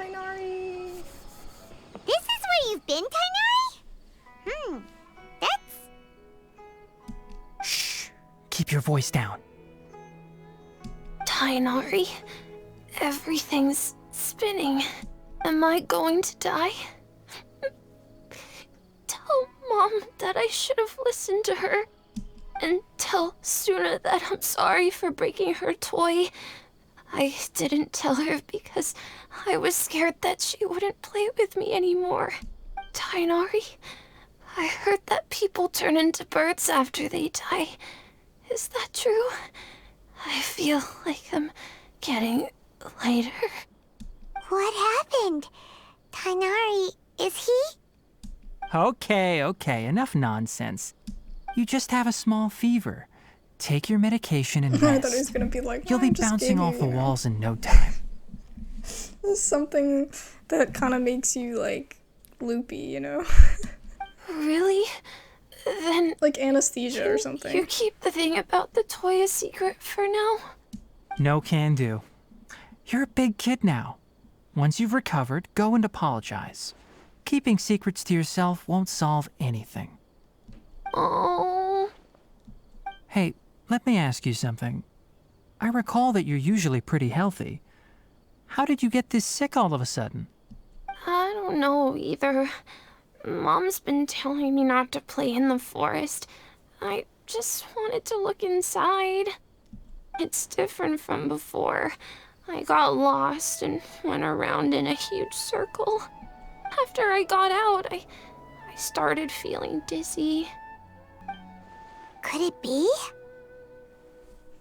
Tighnari! This is where you've been, Tighnari? That's... Shh! Keep your voice down. Tighnari, everything's spinning. Am I going to die? Tell Mom that I should have listened to her. And tell Suna that I'm sorry for breaking her toy. I didn't tell her because I was scared that she wouldn't play with me anymore. Tighnari, I heard that people turn into birds after they die. Is that true? I feel like I'm getting lighter. What happened? Tighnari, is he? Okay, enough nonsense. You just have a small fever. Take your medication and rest. I thought he was gonna be like, You'll be bouncing off the walls in no time. This is something that kind of makes you, like, loopy, you know? Really? Then... like anesthesia or something. You keep the thing about the toy a secret for now? No can do. You're a big kid now. Once you've recovered, go and apologize. Keeping secrets to yourself won't solve anything. Oh. Hey, let me ask you something. I recall that you're usually pretty healthy. How did you get this sick all of a sudden? I don't know either. Mom's been telling me not to play in the forest. I just wanted to look inside. It's different from before. I got lost and went around in a huge circle. After I got out, I started feeling dizzy. Could it be?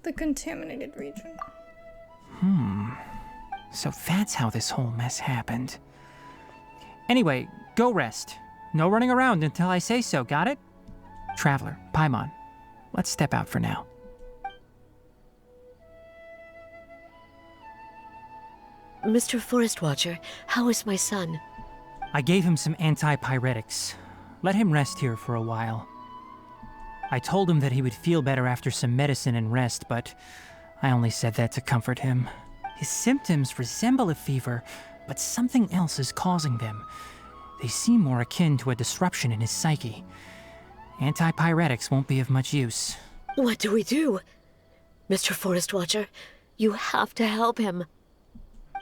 The contaminated region. So that's how this whole mess happened. Anyway, go rest. No running around until I say so, got it? Traveler, Paimon, let's step out for now. Mr. Forest Watcher, how is my son? I gave him some antipyretics. Let him rest here for a while. I told him that he would feel better after some medicine and rest, but I only said that to comfort him. His symptoms resemble a fever, but something else is causing them. They seem more akin to a disruption in his psyche. Antipyretics won't be of much use. What do we do? Mr. Forest Watcher, you have to help him.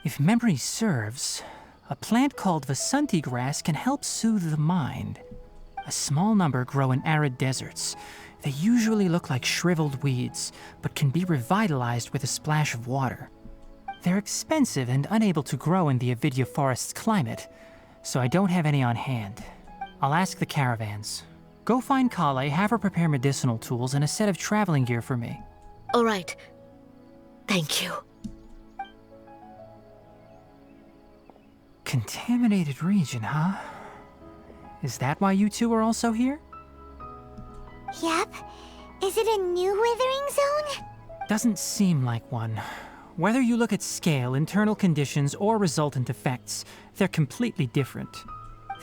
If memory serves, a plant called Vasanti grass can help soothe the mind. A small number grow in arid deserts. They usually look like shriveled weeds, but can be revitalized with a splash of water. They're expensive and unable to grow in the Avidya forest's climate, so I don't have any on hand. I'll ask the caravans. Go find Kale, have her prepare medicinal tools and a set of traveling gear for me. All right. Thank you. Contaminated region, huh? Is that why you two are also here? Yep. Is it a new withering zone? Doesn't seem like one. Whether you look at scale, internal conditions, or resultant effects, they're completely different.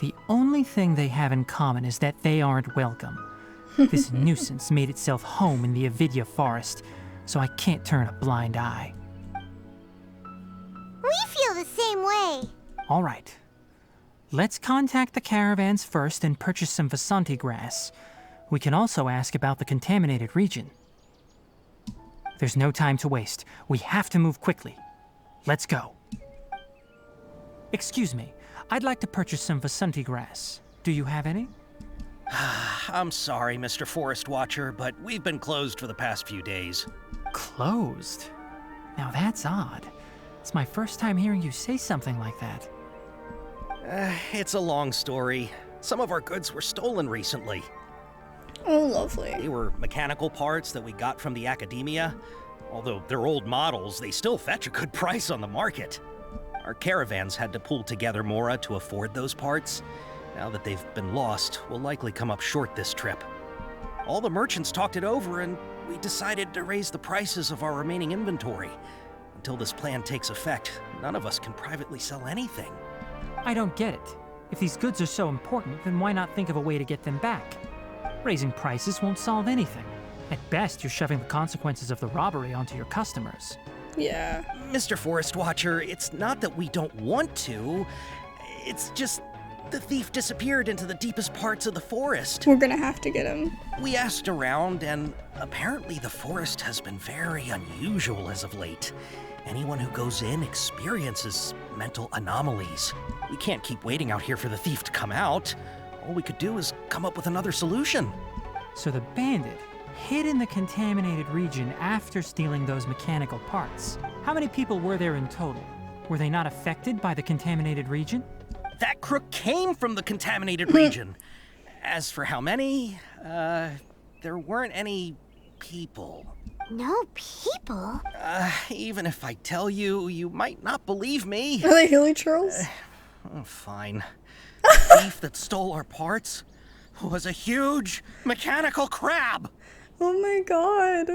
The only thing they have in common is that they aren't welcome. This nuisance made itself home in the Avidya forest, so I can't turn a blind eye. We feel the same way. All right. Let's contact the caravans first and purchase some Vasanti grass. We can also ask about the contaminated region. There's no time to waste. We have to move quickly. Let's go. Excuse me. I'd like to purchase some Vasanti grass. Do you have any? I'm sorry, Mr. Forest Watcher, but we've been closed for the past few days. Closed? Now that's odd. It's my first time hearing you say something like that. It's a long story. Some of our goods were stolen recently. Oh, lovely. They were mechanical parts that we got from the academia. Although they're old models, they still fetch a good price on the market. Our caravans had to pull together Mora to afford those parts. Now that they've been lost, we'll likely come up short this trip. All the merchants talked it over, and we decided to raise the prices of our remaining inventory. Until this plan takes effect, none of us can privately sell anything. I don't get it. If these goods are so important, then why not think of a way to get them back? Raising prices won't solve anything. At best, you're shoving the consequences of the robbery onto your customers. Yeah. Mr. Forest Watcher, it's not that we don't want to. It's just the thief disappeared into the deepest parts of the forest. We're gonna have to get him. We asked around, and apparently the forest has been very unusual as of late. Anyone who goes in experiences mental anomalies. We can't keep waiting out here for the thief to come out. All we could do is come up with another solution. So the bandit hid in the contaminated region after stealing those mechanical parts. How many people were there in total? Were they not affected by the contaminated region? That crook came from the contaminated region. As for how many, there weren't any people. No people? Even if I tell you, you might not believe me. Are they hilly trolls? Oh, fine. The thief that stole our parts was a huge mechanical crab. Oh my god.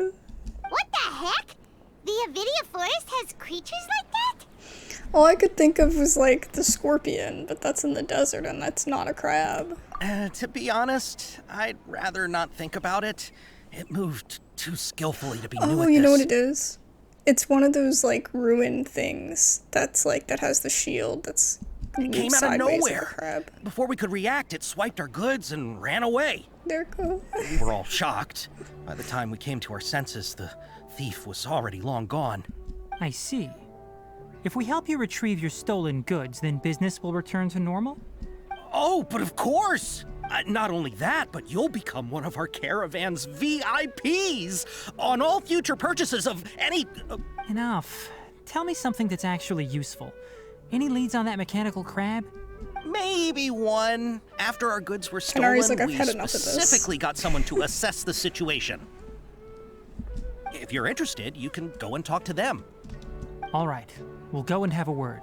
What the heck? The Avidia Forest has creatures like that? All I could think of was like the scorpion, but that's in the desert and that's not a crab. To be honest, I'd rather not think about it. It moved too skillfully to be new at this. Oh, you know what it is? It's one of those like ruin things that's like that has the shield that's It came out of sideways like a nowhere. crab. Before we could react, it swiped our goods and ran away. There it goes. We were all shocked. By the time we came to our senses, the thief was already long gone. I see. If we help you retrieve your stolen goods, then business will return to normal? Oh, but of course! Not only that, but you'll become one of our caravan's VIPs on all future purchases of any... Enough. Tell me something that's actually useful. Any leads on that mechanical crab? Maybe one. After our goods were stolen, Tighnari's like, I've we had enough of this. specifically got someone to assess the situation. If you're interested, you can go and talk to them. All right. We'll go and have a word.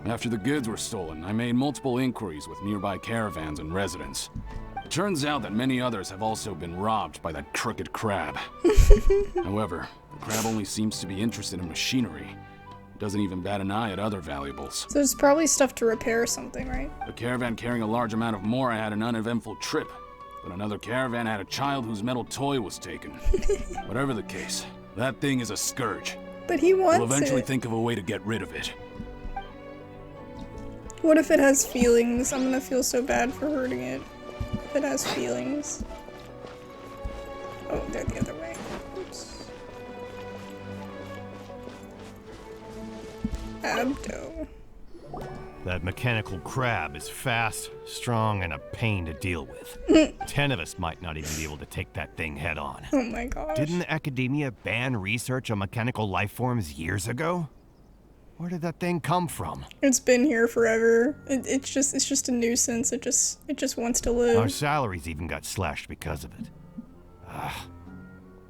After the goods were stolen, I made multiple inquiries with nearby caravans and residents. It turns out that many others have also been robbed by that crooked crab. However, the crab only seems to be interested in machinery. It doesn't even bat an eye at other valuables. So there's probably stuff to repair or something, right? A caravan carrying a large amount of mora had an uneventful trip, but another caravan had a child whose metal toy was taken. Whatever the case, that thing is a scourge. But he wants We'll eventually it. think of a way to get rid of it. What if it has feelings? I'm gonna feel so bad for hurting it. If it has feelings. Oh, they're the other way. Oops. Abdo. That mechanical crab is fast, strong, and a pain to deal with. 10 of us might not even be able to take that thing head on. Oh my gosh. Didn't the academia ban research on mechanical life forms years ago? Where did that thing come from? It's been here forever. It's just a nuisance. It just wants to live. Our salaries even got slashed because of it.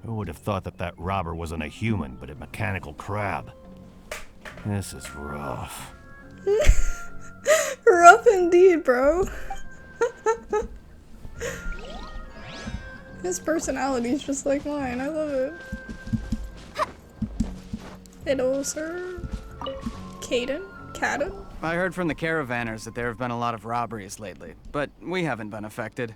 Who would have thought that that robber wasn't a human, but a mechanical crab? This is rough. Rough indeed, bro. His personality's just like mine. I love it. Hello, sir. Caden? I heard from the caravanners that there have been a lot of robberies lately, but we haven't been affected.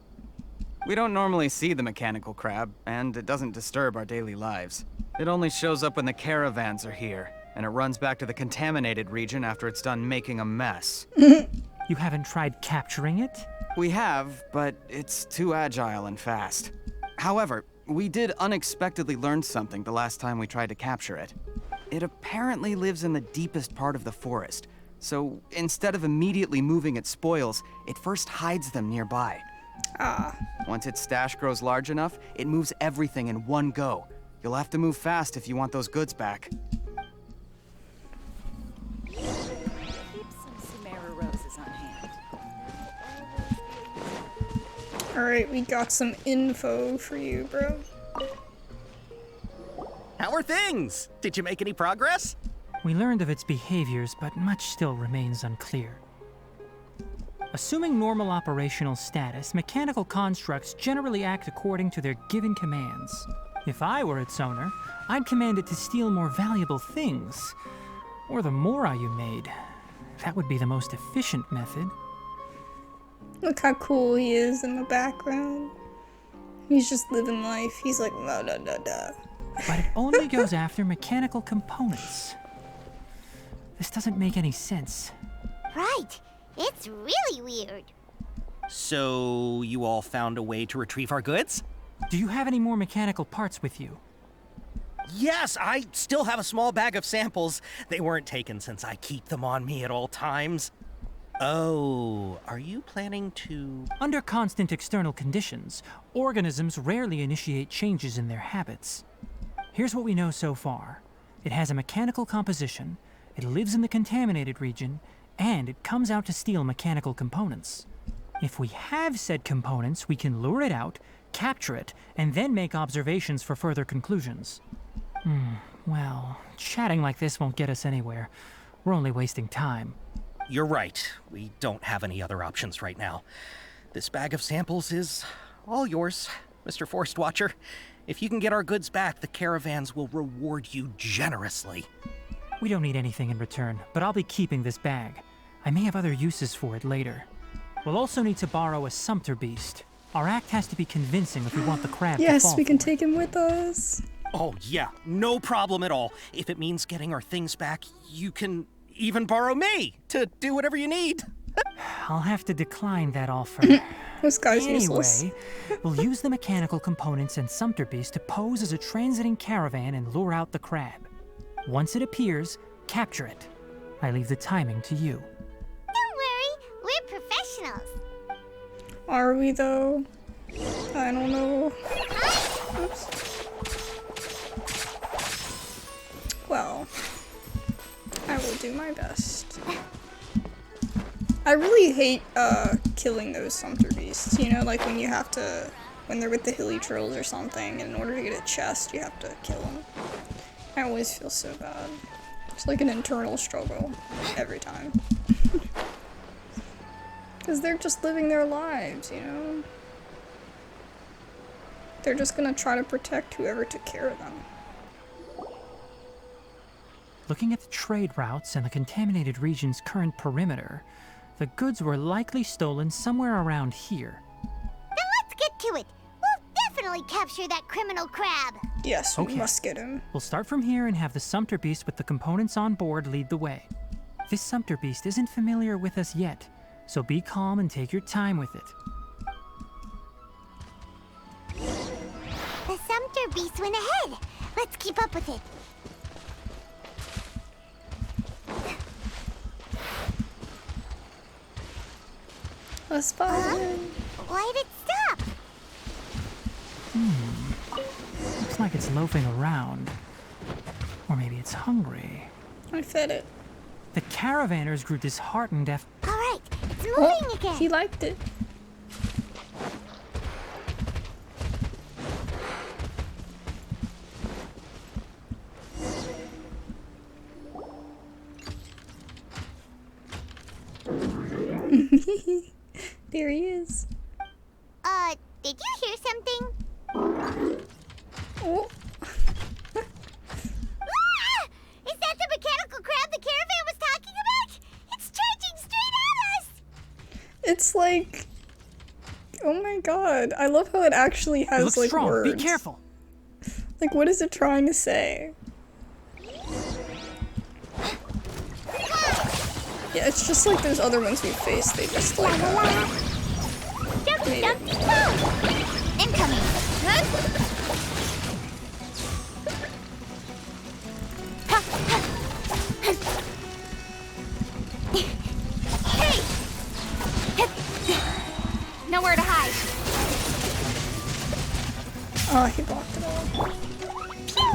We don't normally see the mechanical crab, and it doesn't disturb our daily lives. It only shows up when the caravans are here, and it runs back to the contaminated region after it's done making a mess. You haven't tried capturing it? We have, but it's too agile and fast. However, we did unexpectedly learn something the last time we tried to capture it. It apparently lives in the deepest part of the forest, so instead of immediately moving its spoils, it first hides them nearby. Once its stash grows large enough, it moves everything in one go. You'll have to move fast if you want those goods back. Keep some Samara roses on hand. Alright, we got some info for you, bro. How are things? Did you make any progress? We learned of its behaviors, but much still remains unclear. Assuming normal operational status, mechanical constructs generally act according to their given commands. If I were its owner, I'd command it to steal more valuable things. Or the mora you made. That would be the most efficient method. Look how cool he is in the background. He's just living life. He's like, da da da da. But it only goes after mechanical components. This doesn't make any sense. Right. It's really weird. So, you all found a way to retrieve our goods? Do you have any more mechanical parts with you? Yes, I still have a small bag of samples. They weren't taken since I keep them on me at all times. Oh, are you planning to... Under constant external conditions, organisms rarely initiate changes in their habits. Here's what we know so far. It has a mechanical composition, it lives in the contaminated region, and it comes out to steal mechanical components. If we have said components, we can lure it out, capture it, and then make observations for further conclusions. Well, chatting like this won't get us anywhere. We're only wasting time. You're right. We don't have any other options right now. This bag of samples is all yours, Mr. Forest Watcher. If you can get our goods back, the caravans will reward you generously. We don't need anything in return, but I'll be keeping this bag. I may have other uses for it later. We'll also need to borrow a sumpter beast. Our act has to be convincing if we want the crab to fall. Yes, we can take him with us. Oh, yeah, no problem at all. If it means getting our things back, you can even borrow me to do whatever you need. I'll have to decline that offer. This guy's useless. Anyway, we'll use the mechanical components and sumpter beast to pose as a transiting caravan and lure out the crab. Once it appears, capture it. I leave the timing to you. Don't worry, we're professionals. Are we though? I don't know. Oops. Well, I will do my best. I really hate killing those sumpter beasts, you know, like when you have to, when they're with the hilly trills or something, and in order to get a chest, you have to kill them. I always feel so bad. It's like an internal struggle every time. Because they're just living their lives, you know? They're just gonna try to protect whoever took care of them. Looking at the trade routes and the contaminated region's current perimeter, the goods were likely stolen somewhere around here. Then let's get to it. We'll definitely capture that criminal crab. Yes, Okay. we must get him. We'll start from here and have the sumpter beast with the components on board lead the way. This sumpter beast isn't familiar with us yet, so be calm and take your time with it. The sumpter beast went ahead. Let's keep up with it. Let's follow him. Why'd it stop? Looks like it's loafing around. Or maybe it's hungry. I fed it. The caravanners grew disheartened after... All right, it's moving Oh, again. he liked it. There he is. Did you hear something? Oh, Ah! Is that the mechanical crab the caravan was talking about? It's charging straight at us! it's like, oh my god. I love how it actually It has looks like strong. words. Be careful. Like, what is it trying to say? Yeah, it's just like those other ones we faced. They just like, Jump, made jump, it. go! Incoming! Huh? Hey! Nowhere to hide. Oh, he blocked it all. Pew!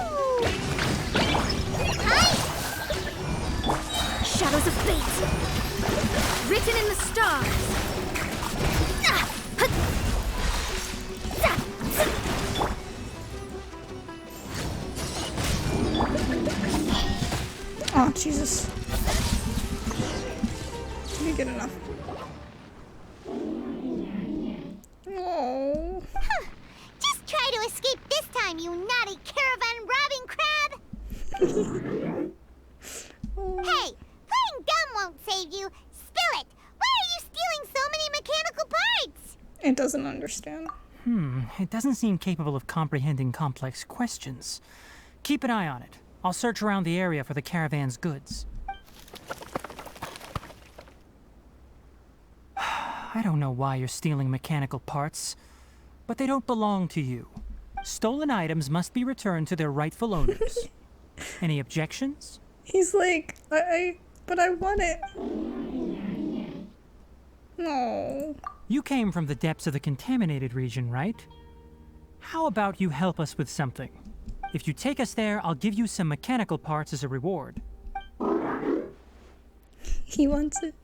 Hi! Shadows of fate. Written in the stars. Oh, Jesus. Did we get enough? Oh. Huh. Just try to escape this time, you naughty caravan robbing crab! Hey, playing dumb won't save you. Spill it! Why are you stealing so many mechanical parts? doesn't understand. It doesn't seem capable of comprehending complex questions. Keep an eye on it. I'll search around the area for the caravan's goods. I don't know why you're stealing mechanical parts, but they don't belong to you. Stolen items must be returned to their rightful owners. Any objections? He's like, but I want it. No. You came from the depths of the contaminated region, right? How about you help us with something? If you take us there, I'll give you some mechanical parts as a reward. He wants it.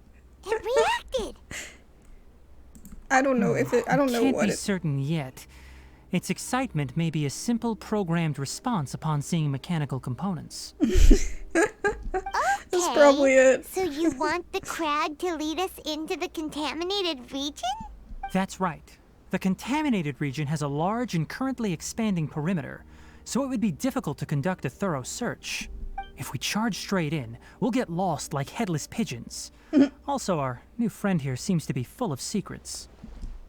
It reacted. I don't know if it. I don't know Can't what be it. certain yet. Its excitement may be a simple programmed response upon seeing mechanical components. That's probably it. So you want the crab to lead us into the contaminated region? That's right. The contaminated region has a large and currently expanding perimeter, so it would be difficult to conduct a thorough search. If we charge straight in, we'll get lost like headless pigeons. Also, our new friend here seems to be full of secrets.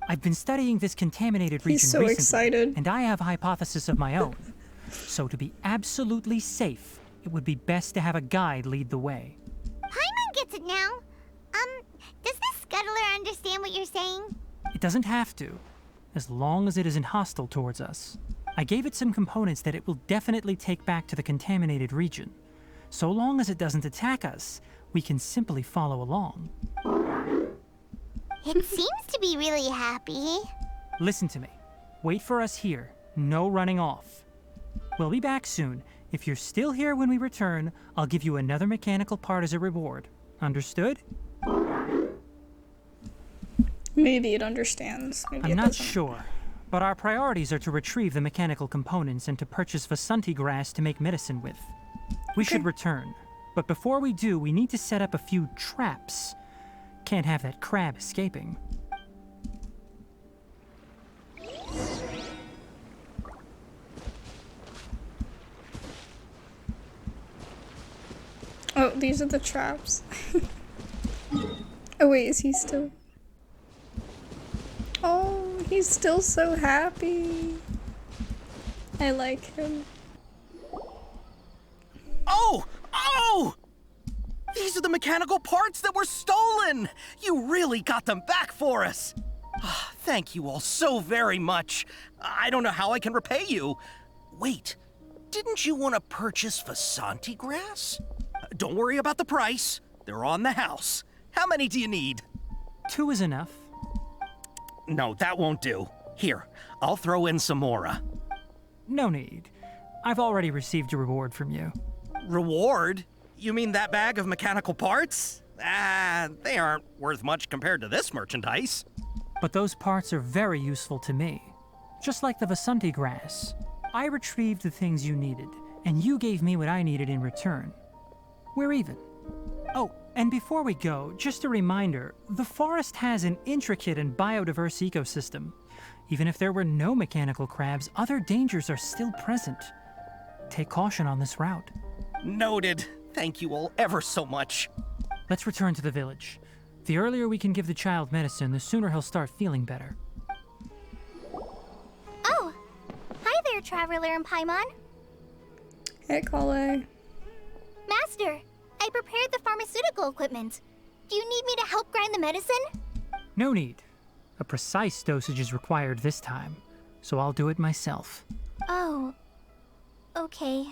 I've been studying this contaminated region He's so recently, excited. and I have a hypothesis of my own. So to be absolutely safe, it would be best to have a guide lead the way. Paimon gets it now. Does the scuttler understand what you're saying? It doesn't have to, as long as it isn't hostile towards us. I gave it some components that it will definitely take back to the contaminated region. So long as it doesn't attack us, we can simply follow along. It seems to be really happy. Listen to me. Wait for us here. No running off. We'll be back soon. If you're still here when we return, I'll give you another mechanical part as a reward. Understood? Maybe it understands. Maybe I'm it not doesn't. sure, but our priorities are to retrieve the mechanical components and to purchase Vasanti grass to make medicine with. We should return, but before we do, we need to set up a few traps. Can't have that crab escaping. Oh, these are the traps. Oh wait, is he still? Oh, he's still so happy. I like him. Oh! Oh! These are the mechanical parts that were stolen! You really got them back for us! Ah, thank you all so very much. I don't know how I can repay you. Wait, didn't you want to purchase Vasanti grass? Don't worry about the price. They're on the house. How many do you need? 2 is enough. No, that won't do. Here, I'll throw in some more. No need. I've already received a reward from you. Reward? You mean that bag of mechanical parts? They aren't worth much compared to this merchandise. But those parts are very useful to me. Just like the Vasanti grass. I retrieved the things you needed, and you gave me what I needed in return. We're even. Oh, and before we go, just a reminder, the forest has an intricate and biodiverse ecosystem. Even if there were no mechanical crabs, other dangers are still present. Take caution on this route. Noted. Thank you all ever so much. Let's return to the village. The earlier we can give the child medicine, the sooner he'll start feeling better. Oh, hi there, Traveler and Paimon. Hey, Kale. Master, I prepared the pharmaceutical equipment. Do you need me to help grind the medicine? No need. A precise dosage is required this time, so I'll do it myself. Oh, okay.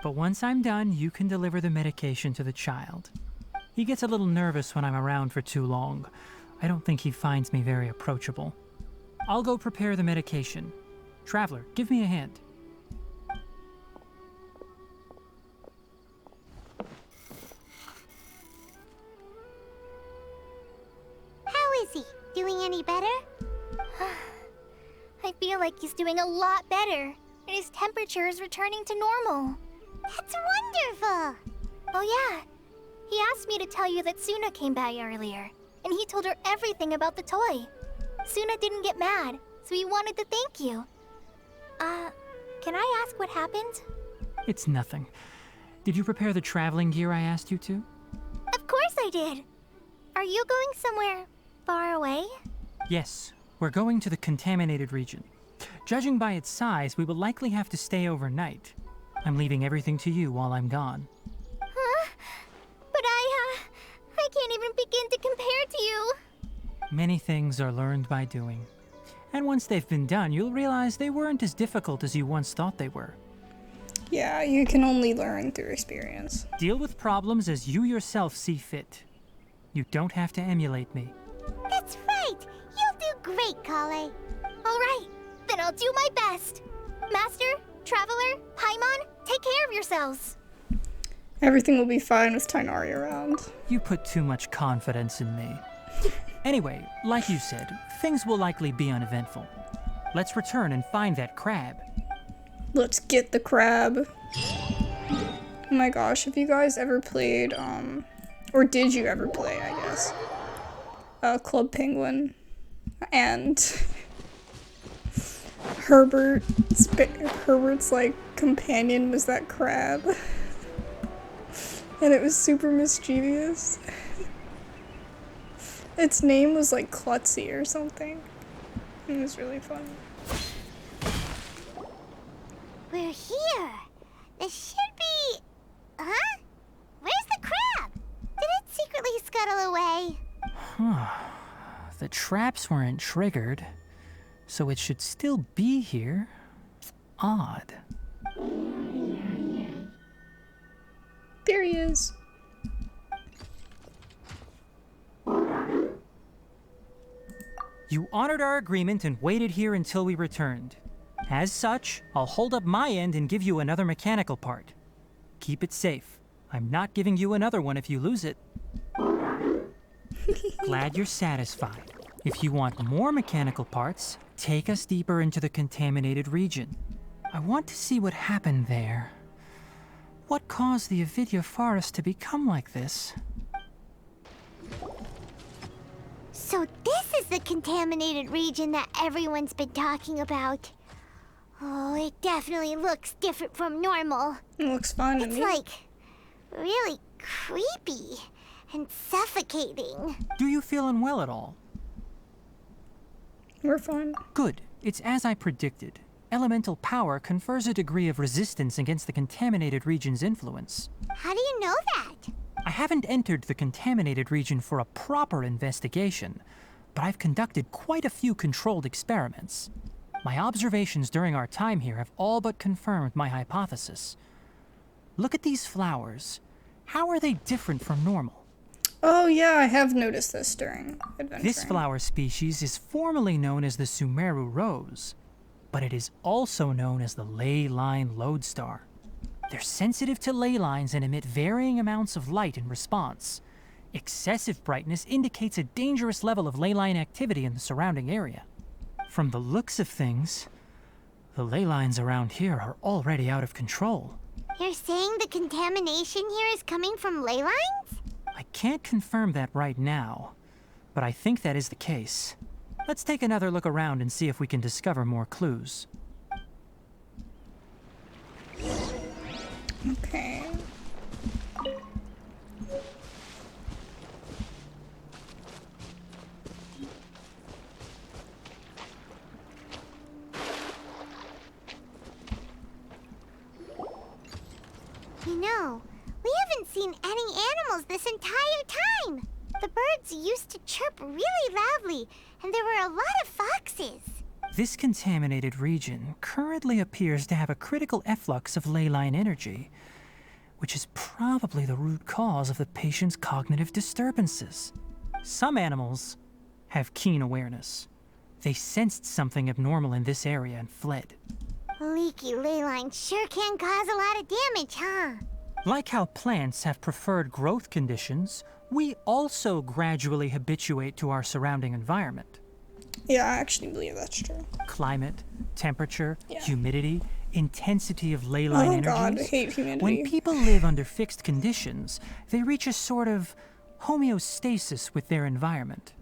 But once I'm done, you can deliver the medication to the child. He gets a little nervous when I'm around for too long. I don't think he finds me very approachable. I'll go prepare the medication. Traveler, give me a hand. How is he? Doing any better? I feel like he's doing a lot better, and his temperature is returning to normal. That's wonderful! Oh yeah, he asked me to tell you that Suna came by earlier, and he told her everything about the toy. Suna didn't get mad, so he wanted to thank you. Can I ask what happened? It's nothing. Did you prepare the traveling gear I asked you to? Of course I did! Are you going somewhere far away? Yes. We're going to the contaminated region. Judging by its size, we will likely have to stay overnight. I'm leaving everything to you while I'm gone. Huh? But I can't even begin to compare to you. Many things are learned by doing. And once they've been done, you'll realize they weren't as difficult as you once thought they were. Yeah, you can only learn through experience. Deal with problems as you yourself see fit. You don't have to emulate me. That's right. You'll do great, Kale. All right, then I'll do my best. Master, Traveler, Paimon, take care of yourselves. Everything will be fine with Tighnari around. You put too much confidence in me. Anyway, like you said, things will likely be uneventful. Let's return and find that crab. Let's get the crab. Oh my gosh, have you guys ever played, or did you ever play, I guess, Club Penguin? And Herbert's, like, companion was that crab. And it was super mischievous. Its name was like Klutzy or something. It was really fun. We're here. This should be... Huh? Where's the crab? Did it secretly scuttle away? The traps weren't triggered, so it should still be here. Odd. There he is. You honored our agreement and waited here until we returned. As such, I'll hold up my end and give you another mechanical part. Keep it safe. I'm not giving you another one if you lose it. Glad you're satisfied. If you want more mechanical parts, take us deeper into the contaminated region. I want to see what happened there. What caused the Avidya forest to become like this? So this is the contaminated region that everyone's been talking about. Oh, it definitely looks different from normal. It looks fun to It's me. like really creepy and suffocating. Do you feel unwell at all? We're fine. Good. It's as I predicted. Elemental power confers a degree of resistance against the contaminated region's influence. How do you know that? I haven't entered the contaminated region for a proper investigation, but I've conducted quite a few controlled experiments. My observations during our time here have all but confirmed my hypothesis. Look at these flowers. How are they different from normal? Oh yeah, I have noticed this during adventuring. This flower species is formally known as the Sumeru rose, but it is also known as the ley line lodestar. They're sensitive to ley lines and emit varying amounts of light in response. Excessive brightness indicates a dangerous level of ley line activity in the surrounding area. From the looks of things, the ley lines around here are already out of control. You're saying the contamination here is coming from ley lines? I can't confirm that right now, but I think that is the case. Let's take another look around and see if we can discover more clues. Okay. You know, we haven't seen any animals this entire time. The birds used to chirp really loudly, and there were a lot of foxes. This contaminated region currently appears to have a critical efflux of ley line energy, which is probably the root cause of the patient's cognitive disturbances. Some animals have keen awareness. They sensed something abnormal in this area and fled. Leaky ley lines sure can cause a lot of damage, huh? Like how plants have preferred growth conditions, we also gradually habituate to our surrounding environment. Yeah, I actually believe that's true. Climate, temperature, Yeah. humidity, intensity of ley line Oh energies. god, I hate humidity. When people live under fixed conditions, they reach a sort of homeostasis with their environment.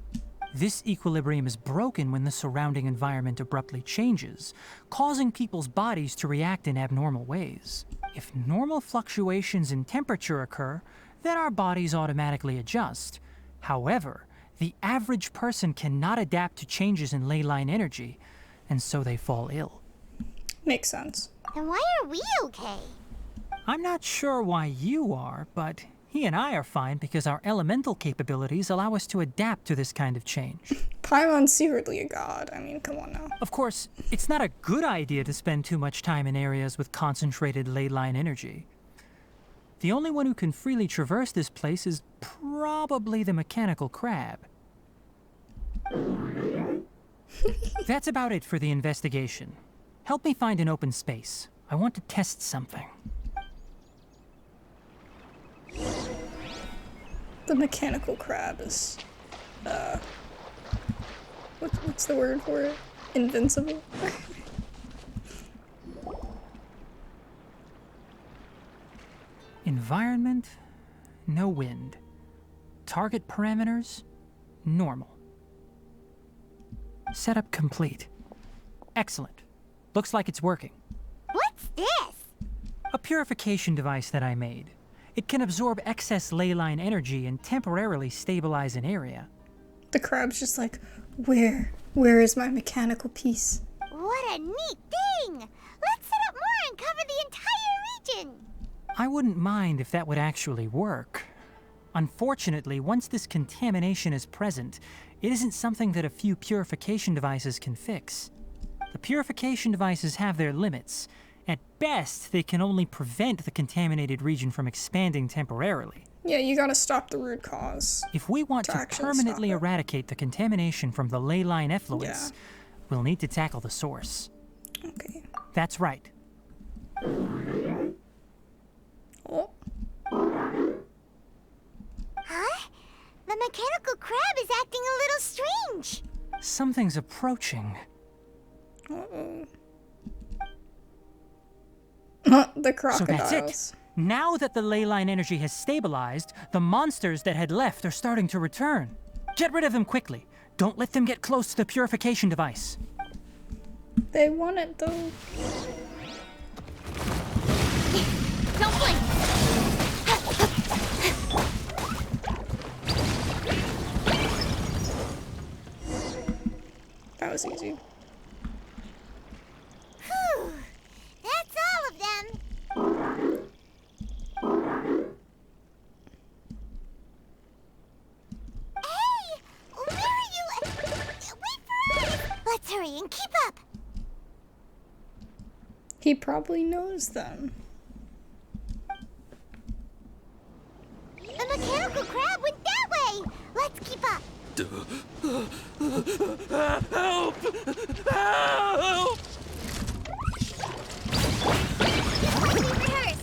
This equilibrium is broken when the surrounding environment abruptly changes, causing people's bodies to react in abnormal ways. If normal fluctuations in temperature occur, then our bodies automatically adjust. However, The average person cannot adapt to changes in ley line energy, and so they fall ill. Makes sense. Then why are we okay? I'm not sure why you are, but he and I are fine because our elemental capabilities allow us to adapt to this kind of change. Paimon's secretly a god. I mean, come on now. Of course, it's not a good idea to spend too much time in areas with concentrated ley line energy. The only one who can freely traverse this place is probably the mechanical crab. That's about it for the investigation. Help me find an open space. I want to test something. The mechanical crab is, what's the word for it? Invincible? Environment, no wind. Target parameters, normal. Setup complete. Excellent. Looks like it's working. What's this? A purification device that I made. It can absorb excess ley line energy and temporarily stabilize an area. The crab's just like, where is my mechanical piece? What a neat thing! Let's set up more and cover the entire region! I wouldn't mind if that would actually work. Unfortunately, once this contamination is present, it isn't something that a few purification devices can fix. The purification devices have their limits. At best, they can only prevent the contaminated region from expanding temporarily. Yeah, you gotta stop the root cause. If we want to actually permanently stop it. eradicate the contamination from the ley line effluents, we'll need to tackle the source. Okay. That's right. Oh, Huh? The mechanical crab is acting a little strange. Something's approaching. uh-oh. The So crocodiles. that's it. Now that the ley line energy has stabilized, the monsters that had left are starting to return. Get rid of them quickly. Don't let them get close to the purification device. They want it though. Don't blink! That was easy. Whew. That's all of them. Hey! Where are you? Wait for us! Let's hurry and keep up. He probably knows them. The mechanical crab went that way. Let's keep up. Help! Help! Rehearse.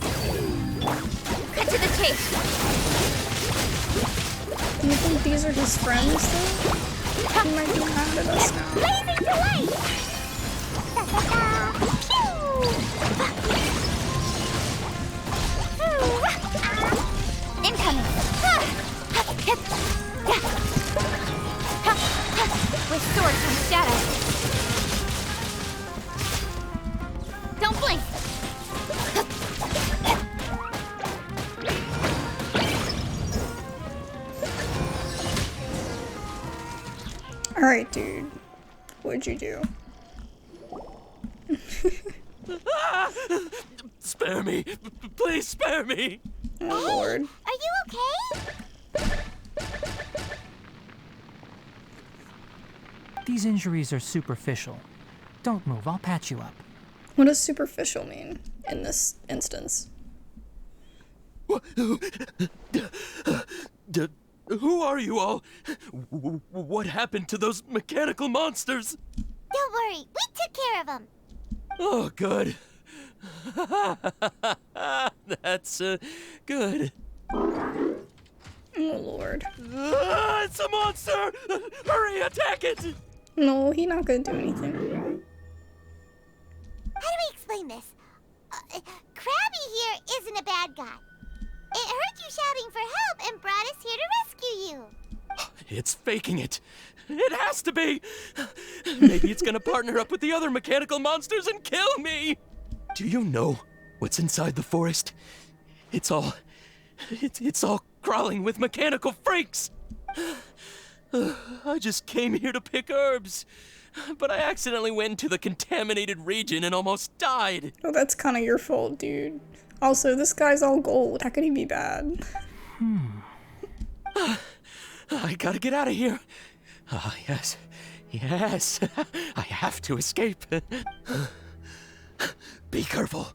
Cut to the chase. Do you think these are his friends though? He might be mad at us now. Blazing to light. Da-da-da. Phew. Incoming. With sword comes shadow. Don't blink. Alright, dude. What'd you do? Spare me! Please spare me! Oh lord. Are you okay? These injuries are superficial. Don't move, I'll patch you up. What does superficial mean in this instance? Who are you all? What happened to those mechanical monsters? Don't worry. We took care of them. Oh, good. That's good. Oh lord. It's a monster! Hurry, attack it! No, he's not gonna do anything. How do we explain this? Krabby here isn't a bad guy. It heard you shouting for help and brought us here to rescue you. It's faking it. It has to be. Maybe it's gonna partner up with the other mechanical monsters and kill me. Do you know what's inside the forest? It's all crawling with mechanical freaks. I just came here to pick herbs, but I accidentally went into the contaminated region and almost died. Oh, that's kind of your fault, dude. Also, this guy's all gold. How could he be bad? I gotta get out of here. Ah, yes. Yes. I have to escape. Be careful.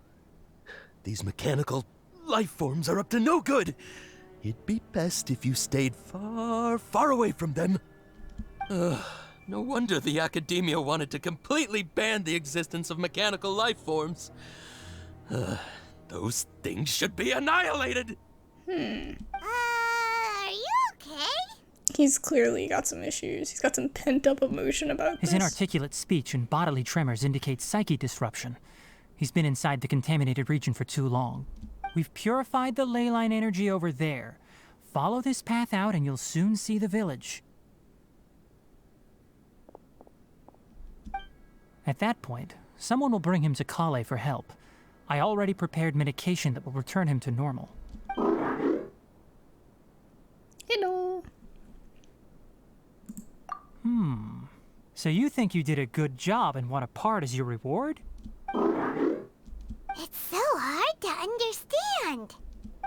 These mechanical life forms are up to no good. It'd be best if you stayed far, far away from them. No wonder the Academia wanted to completely ban the existence of mechanical life forms. Those things should be annihilated! Are you okay? He's clearly got some issues. He's got some pent-up emotion about His this. inarticulate speech and bodily tremors indicate psyche disruption. He's been inside the contaminated region for too long. We've purified the ley line energy over there. Follow this path out and you'll soon see the village. At that point, someone will bring him to Kale for help. I already prepared medication that will return him to normal. Hello. So you think you did a good job and want a part as your reward? It's so hard to understand.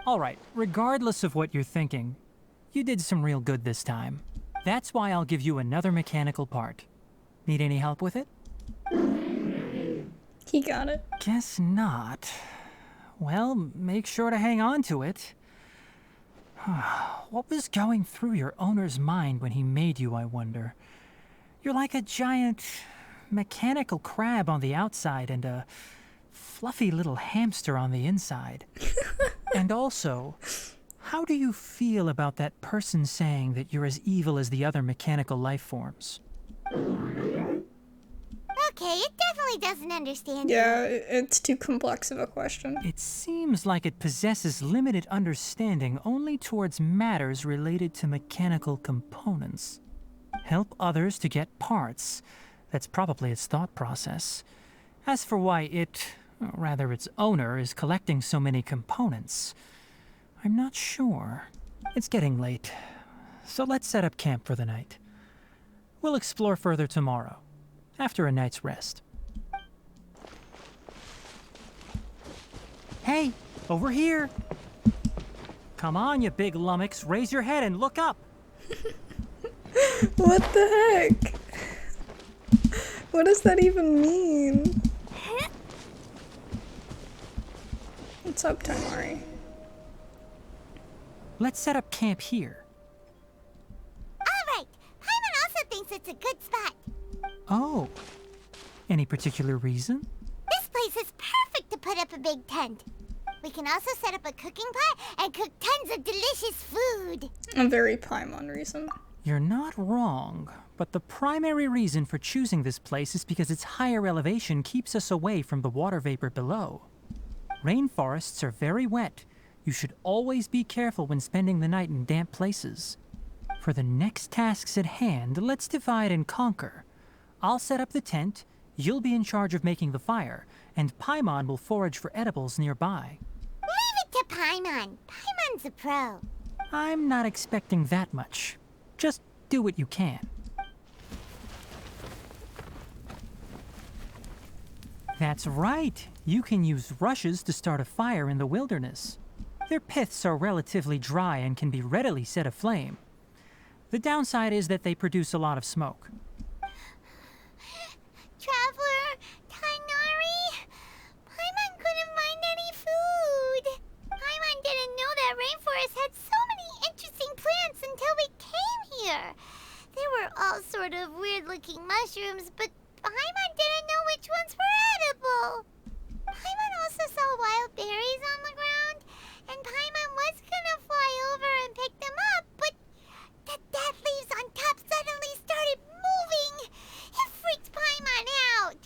Alright, regardless of what you're thinking, you did some real good this time. That's why I'll give you another mechanical part. Need any help with it? He got it. Guess not. Well, make sure to hang on to it. What was going through your owner's mind when he made you, I wonder? You're like a giant mechanical crab on the outside and a fluffy little hamster on the inside. And also, how do you feel about that person saying that you're as evil as the other mechanical life forms? Okay, it definitely doesn't understand you. Yeah, it's too complex of a question. It seems like it possesses limited understanding only towards matters related to mechanical components. Help others to get parts. That's probably its thought process. As for why it, or rather its owner, is collecting so many components, I'm not sure. It's getting late, so let's set up camp for the night. We'll explore further tomorrow, after a night's rest. Hey, over here! Come on, you big lummox, raise your head and look up! What the heck? What does that even mean? What's up, Tighnari? Let's set up camp here. Alright, Paimon also thinks it's a good spot. Oh, any particular reason? This place is perfect to put up a big tent. We can also set up a cooking pot and cook tons of delicious food. A very Paimon reason. You're not wrong, but the primary reason for choosing this place is because its higher elevation keeps us away from the water vapor below. Rainforests are very wet. You should always be careful when spending the night in damp places. For the next tasks at hand, let's divide and conquer. I'll set up the tent, you'll be in charge of making the fire, and Paimon will forage for edibles nearby. Leave it to Paimon. Paimon's a pro. I'm not expecting that much. Just do what you can. That's right. You can use rushes to start a fire in the wilderness. Their piths are relatively dry and can be readily set aflame. The downside is that they produce a lot of smoke. Traveler, Tighnari, Paimon couldn't find any food. Paimon didn't know that rainforest had so many interesting plants until we came here. They were all sort of weird-looking mushrooms, but Paimon didn't know which ones were edible. Paimon also saw wild berries on the ground, and Paimon was gonna fly over and pick them up, but the dead leaves on top suddenly started moving. It freaked Paimon out.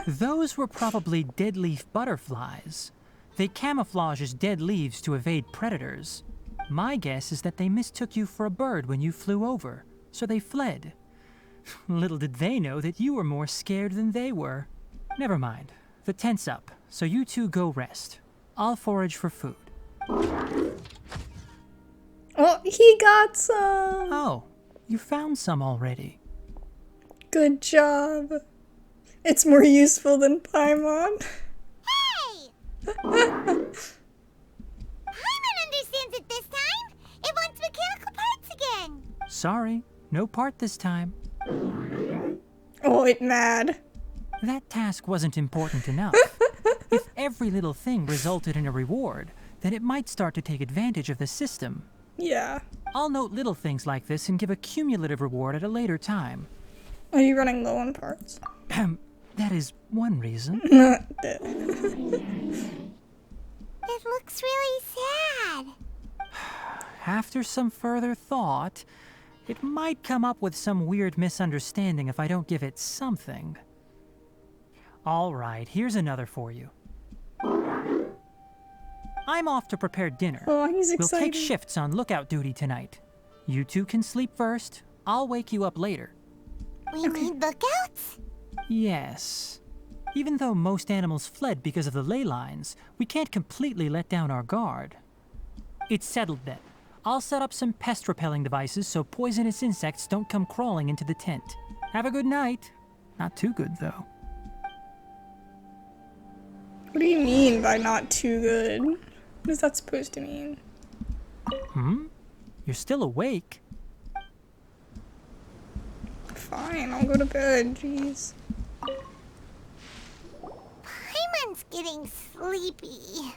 Those were probably dead leaf butterflies. They camouflage as dead leaves to evade predators. My guess is that they mistook you for a bird when you flew over, so they fled. Little did they know that you were more scared than they were. Never mind. The tent's up, so you two go rest. I'll forage for food. Oh, he got some! Oh, You found some already. Good job. It's more useful than Paimon. Hey! Paimon understands it this time. It wants mechanical parts again. Sorry, no part this time. Oh, it's mad. That task wasn't important enough. If every little thing resulted in a reward, then it might start to take advantage of the system. Yeah. I'll note little things like this and give a cumulative reward at a later time. Are you running low on parts? That is one reason. It looks really sad. After some further thought, it might come up with some weird misunderstanding if I don't give it something. All right, here's another for you. I'm off to prepare dinner. Oh, he's We'll excited. take shifts on lookout duty tonight. You two can sleep first. I'll wake you up later. We need lookouts? Yes. Even though most animals fled because of the ley lines, we can't completely let down our guard. It's settled then. I'll set up some pest-repelling devices so poisonous insects don't come crawling into the tent. Have a good night. Not too good, though. What do you mean by not too good? What is that supposed to mean? You're still awake. Fine, I'll go to bed, jeez. Paimon's getting sleepy.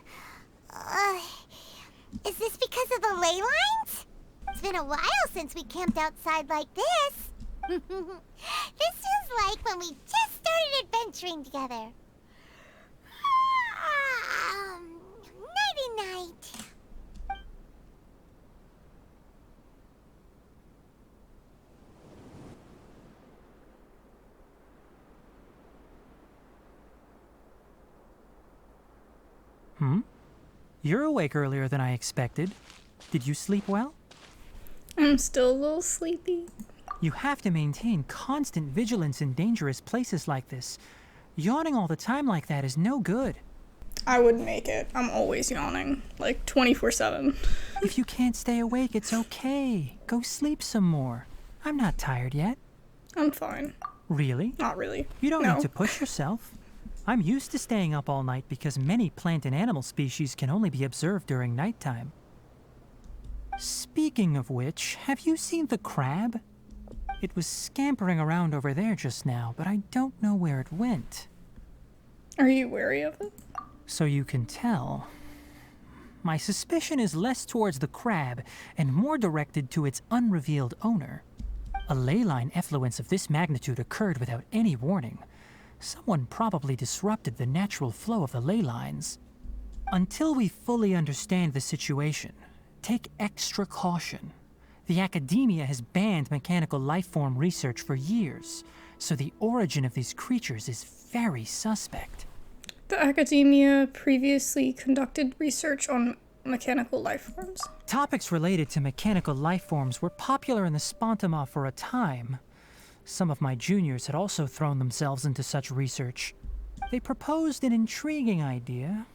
Is this because of the ley lines? It's been a while since we camped outside like this. This feels like when we just started adventuring together. Nighty-night. You're awake earlier than I expected. Did you sleep well? I'm still a little sleepy. You have to maintain constant vigilance in dangerous places like this. Yawning all the time like that is no good. I wouldn't make it. I'm always yawning. Like 24/7. If you can't stay awake, it's okay. Go sleep some more. I'm not tired yet. I'm fine. Really? Not really. You don't No. need to push yourself. I'm used to staying up all night because many plant and animal species can only be observed during nighttime. Speaking of which, have you seen the crab? It was scampering around over there just now, but I don't know where it went. Are you wary of it? So you can tell. My suspicion is less towards the crab and more directed to its unrevealed owner. A ley line effluence of this magnitude occurred without any warning. Someone probably disrupted the natural flow of the ley lines. Until we fully understand the situation, take extra caution. The academia has banned mechanical lifeform research for years, so the origin of these creatures is very suspect. The academia previously conducted research on mechanical lifeforms. Topics related to mechanical lifeforms were popular in the Spontama for a time. Some of my juniors had also thrown themselves into such research. They proposed an intriguing idea.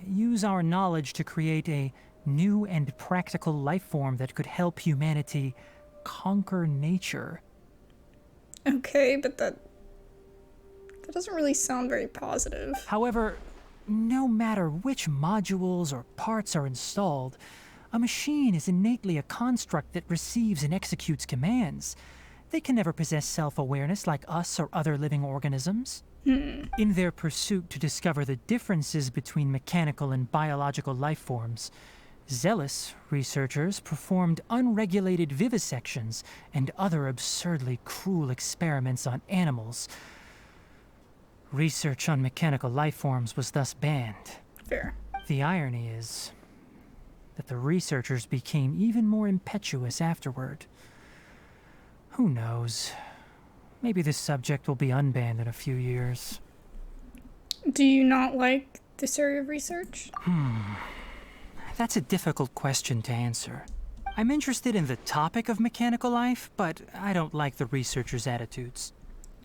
Use our knowledge to create a new and practical lifeform that could help humanity conquer nature. Okay, but that doesn't really sound very positive. However, no matter which modules or parts are installed, a machine is innately a construct that receives and executes commands. They can never possess self-awareness like us or other living organisms. In their pursuit to discover the differences between mechanical and biological life forms, zealous researchers performed unregulated vivisections and other absurdly cruel experiments on animals. Research on mechanical life forms was thus banned. Fair. The irony is that the researchers became even more impetuous afterward. Who knows? Maybe this subject will be unbanned in a few years. Do you not like this area of research? That's a difficult question to answer. I'm interested in the topic of mechanical life, but I don't like the researchers' attitudes.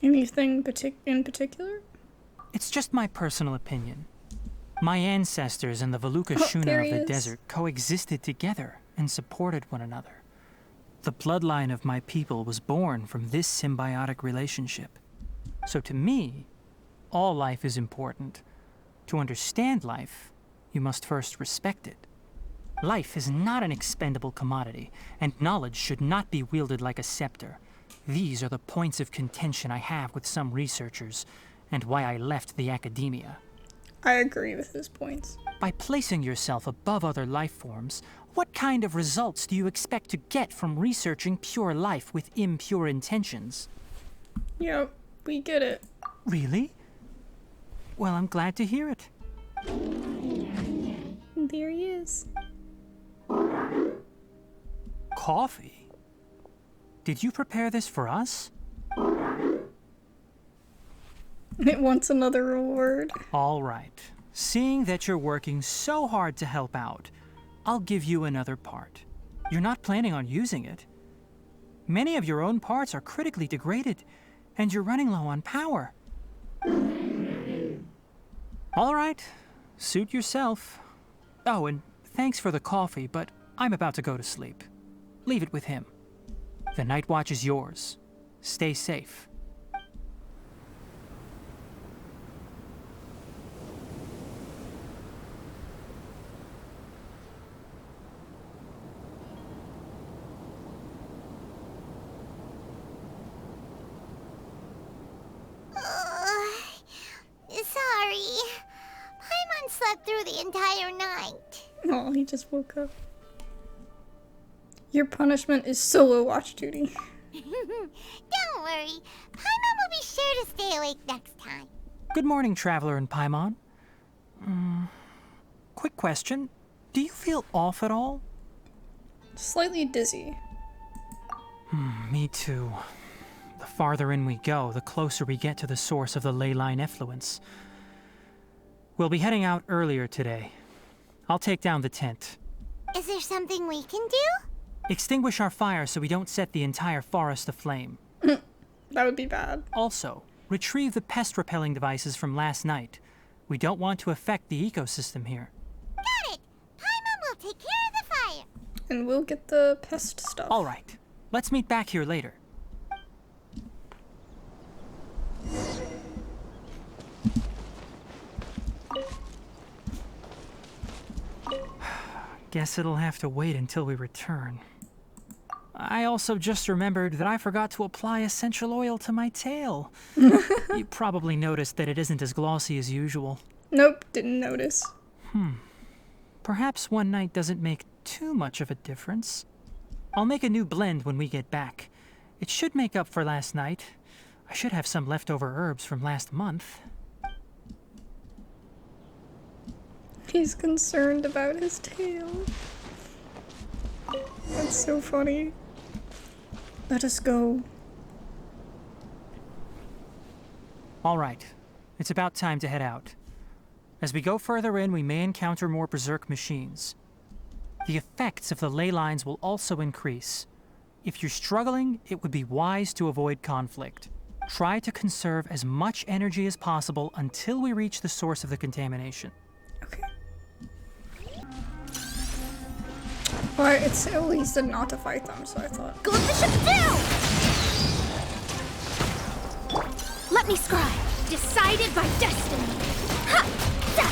Anything in particular? It's just my personal opinion. My ancestors and the Valuka there Shuna he of the is. desert coexisted together and supported one another. The bloodline of my people was born from this symbiotic relationship. So to me, all life is important. To understand life, you must first respect it. Life is not an expendable commodity, and knowledge should not be wielded like a scepter. These are the points of contention I have with some researchers, and why I left the academia. I agree with his points. By placing yourself above other life forms, what kind of results do you expect to get from researching pure life with impure intentions? Yep, we get it. Really? Well, I'm glad to hear it. And there he is. Coffee? Did you prepare this for us? It wants another reward. All right. Seeing that you're working so hard to help out, I'll give you another part. You're not planning on using it. Many of your own parts are critically degraded, and you're running low on power. All right. Suit yourself. Oh, and thanks for the coffee, but I'm about to go to sleep. Leave it with him. The night watch is yours. Stay safe. Sorry. Paimon slept through the entire night. Oh, he just woke up. Your punishment is solo watch duty. Don't worry. Paimon will be sure to stay awake next time. Good morning, Traveler and Paimon. Quick question. Do you feel off at all? Slightly dizzy. Me too. The farther in we go, the closer we get to the source of the ley line effluence. We'll be heading out earlier today. I'll take down the tent. Is there something we can do? Extinguish our fire so we don't set the entire forest aflame. That would be bad. Also, retrieve the pest-repelling devices from last night. We don't want to affect the ecosystem here. Got it! Paimon will take care of the fire. And we'll get the pest stuff. All right. Let's meet back here later. Guess it'll have to wait until we return. I also just remembered that I forgot to apply essential oil to my tail. You probably noticed that it isn't as glossy as usual. Nope, didn't notice. Perhaps one night doesn't make too much of a difference. I'll make a new blend when we get back. It should make up for last night. I should have some leftover herbs from last month. He's concerned about his tail. That's so funny. Let us go. All right. It's about time to head out. As we go further in, we may encounter more berserk machines. The effects of the ley lines will also increase. If you're struggling, it would be wise to avoid conflict. Try to conserve as much energy as possible until we reach the source of the contamination. Okay. Well, it's at least not to fight them, so I thought. Go with the ship down! Let me scribe. Decided by destiny. Ha! Da!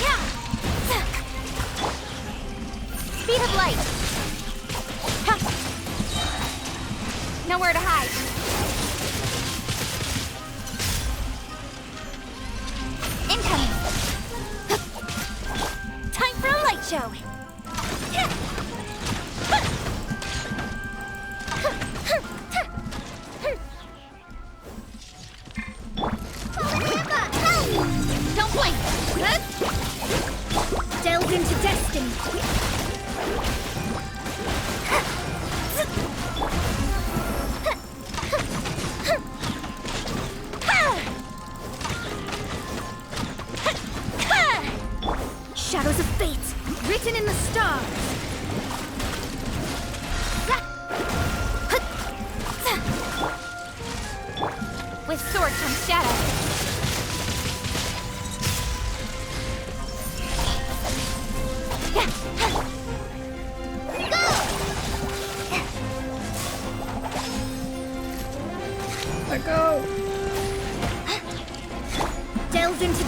Yeah! Da! Speed of light. Ha! Nowhere to hide. Incoming. Time for a light show. Don't blink. Delve into destiny. Shadows of fate, written in the stars. With sword comes shadow. Go!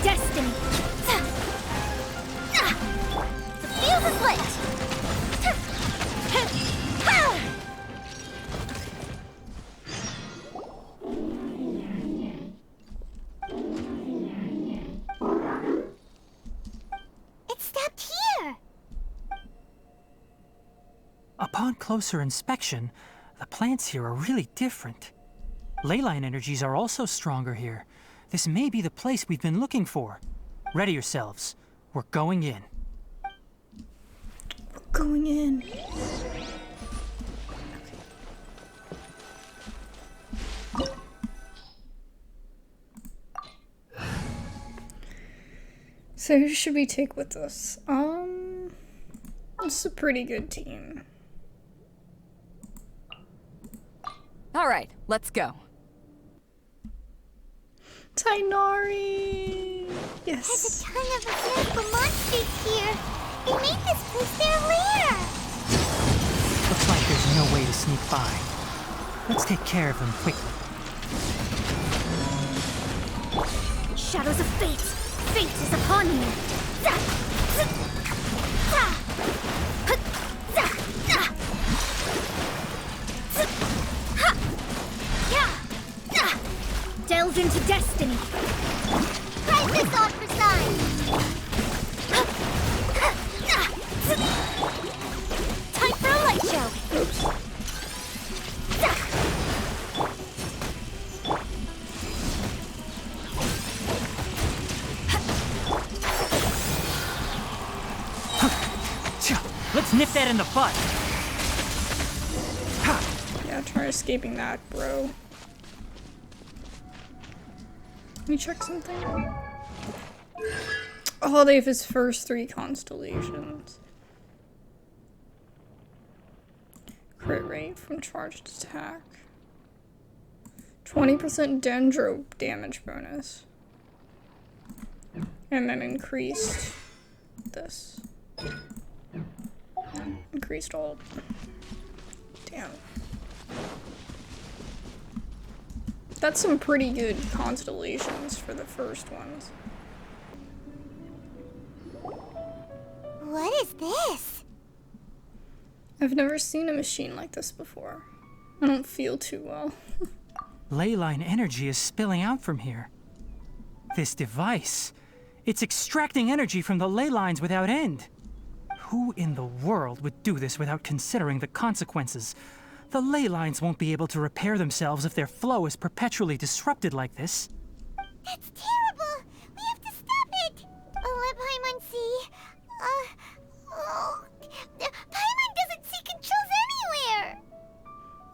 destiny! The fuse is lit! It stopped here! Upon closer inspection, the plants here are really different. Leyline energies are also stronger here. This may be the place we've been looking for. Ready yourselves. We're going in. We're going in. So who should we take with us? It's a pretty good team. All right, let's go. Tighnari! There's Yes. a ton of mechanical monsters here. They made this place their lair. Looks like there's no way to sneak by. Let's take care of them quickly. Shadows of fate. Fate is upon you. Delve into destiny. Try this on for size. Time for a light show. Oops. Let's nip that in the butt. Yeah, try escaping that, bro. Let me check something. Oh, they have his first 3 constellations. Crit rate from charged attack. 20% dendro damage bonus. And then increased this. Increased ult. Damn. That's some pretty good constellations for the first ones. What is this? I've never seen a machine like this before. I don't feel too well. Leyline energy is spilling out from here. This device, it's extracting energy from the ley lines without end. Who in the world would do this without considering the consequences? The ley lines won't be able to repair themselves if their flow is perpetually disrupted like this. That's terrible! We have to stop it! Let Paimon see. Paimon doesn't see controls anywhere!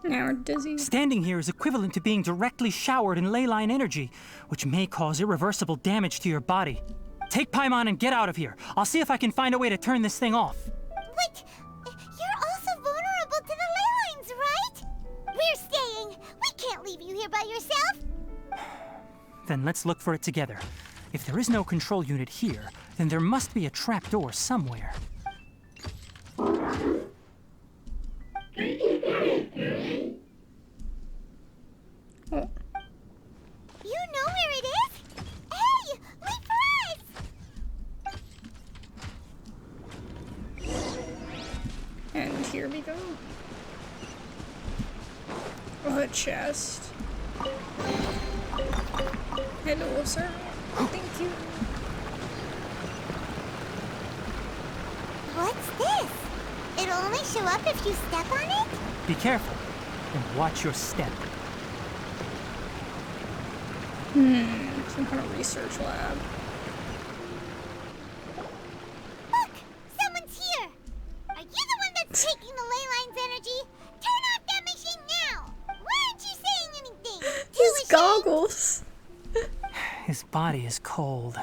Now we're dizzy. Standing here is equivalent to being directly showered in ley line energy, which may cause irreversible damage to your body. Take Paimon and get out of here. I'll see if I can find a way to turn this thing off. Wait! You're also vulnerable to the ley lines, right? We're staying! We can't leave you here by yourself! Then let's look for it together. If there is no control unit here, then there must be a trapdoor somewhere. Oh. You know where it is? Hey! Wait for us! And here we go. Oh, a chest. Hello, sir. Thank you. What's this? It'll only show up if you step on it? Be careful and watch your step. Some kind of research lab. Look! Someone's here! Are you the one that's taking the ley line's energy? Turn off that machine now! Why aren't you saying anything? His goggles. His body is cold.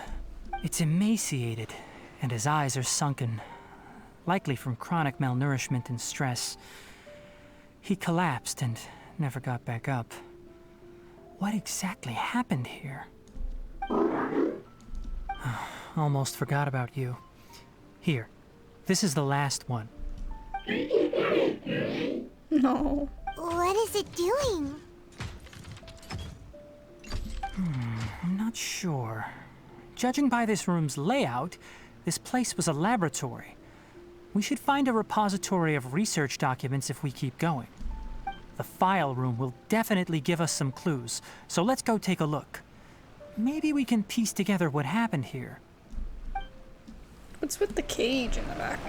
It's emaciated, and his eyes are sunken, likely from chronic malnourishment and stress. He collapsed and never got back up. What exactly happened here? Almost forgot about you. Here, this is the last one. No. What is it doing? I'm not sure. judging by this room's layout, this place was a laboratory. We should find a repository of research documents if we keep going. The file room will definitely give us some clues, so let's go take a look. Maybe we can piece together what happened here. What's with the cage in the back?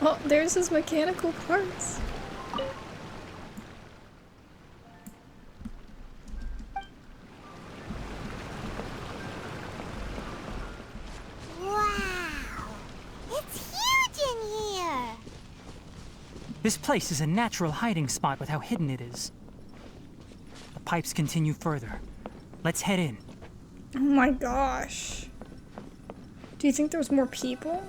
Oh, there's his mechanical parts. Wow! It's huge in here! This place is a natural hiding spot with how hidden it is. The pipes continue further. Let's head in. Oh my gosh. Do you think there's more people?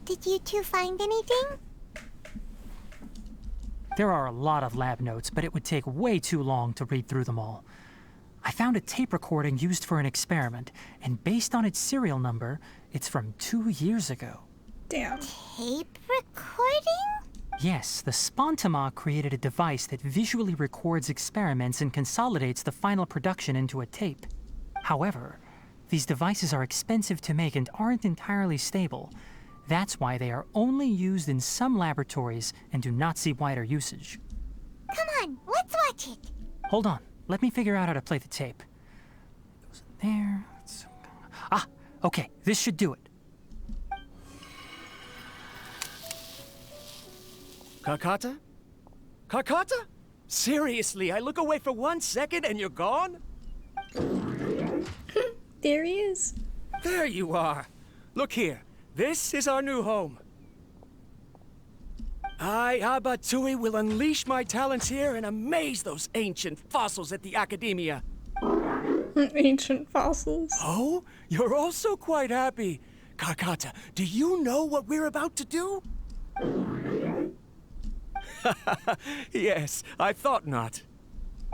Did you two find anything? There are a lot of lab notes, but it would take way too long to read through them all. I found a tape recording used for an experiment, and based on its serial number, it's from 2 years ago. Damn. Tape recording? Yes, the Spontama created a device that visually records experiments and consolidates the final production into a tape. However, these devices are expensive to make and aren't entirely stable. That's why they are only used in some laboratories and do not see wider usage. Come on, let's watch it. Hold on, let me figure out how to play the tape. It goes in there. Ah, okay, this should do it. Kakata? Kakata? Seriously, I look away for 1 second and you're gone? There he is. There you are. Look here. This is our new home. I, Abatui, will unleash my talents here and amaze those ancient fossils at the Academia. Ancient fossils. Oh, you're also quite happy. Kakata, do you know what we're about to do? Yes, I thought not.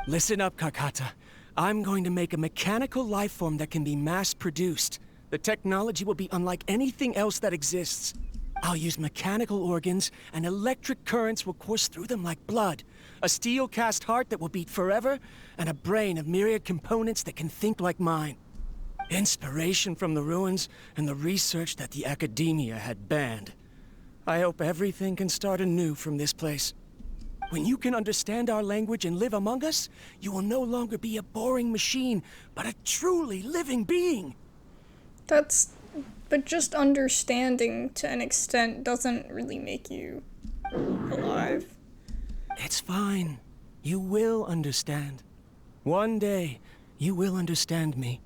Listen up, Kakata. I'm going to make a mechanical life form that can be mass-produced. The technology will be unlike anything else that exists. I'll use mechanical organs, and electric currents will course through them like blood. A steel-cast heart that will beat forever, and a brain of myriad components that can think like mine. Inspiration from the ruins and the research that the Academia had banned. I hope everything can start anew from this place. When you can understand our language and live among us, you will no longer be a boring machine, but a truly living being. But just understanding to an extent doesn't really make you alive. It's fine. You will understand. One day, you will understand me.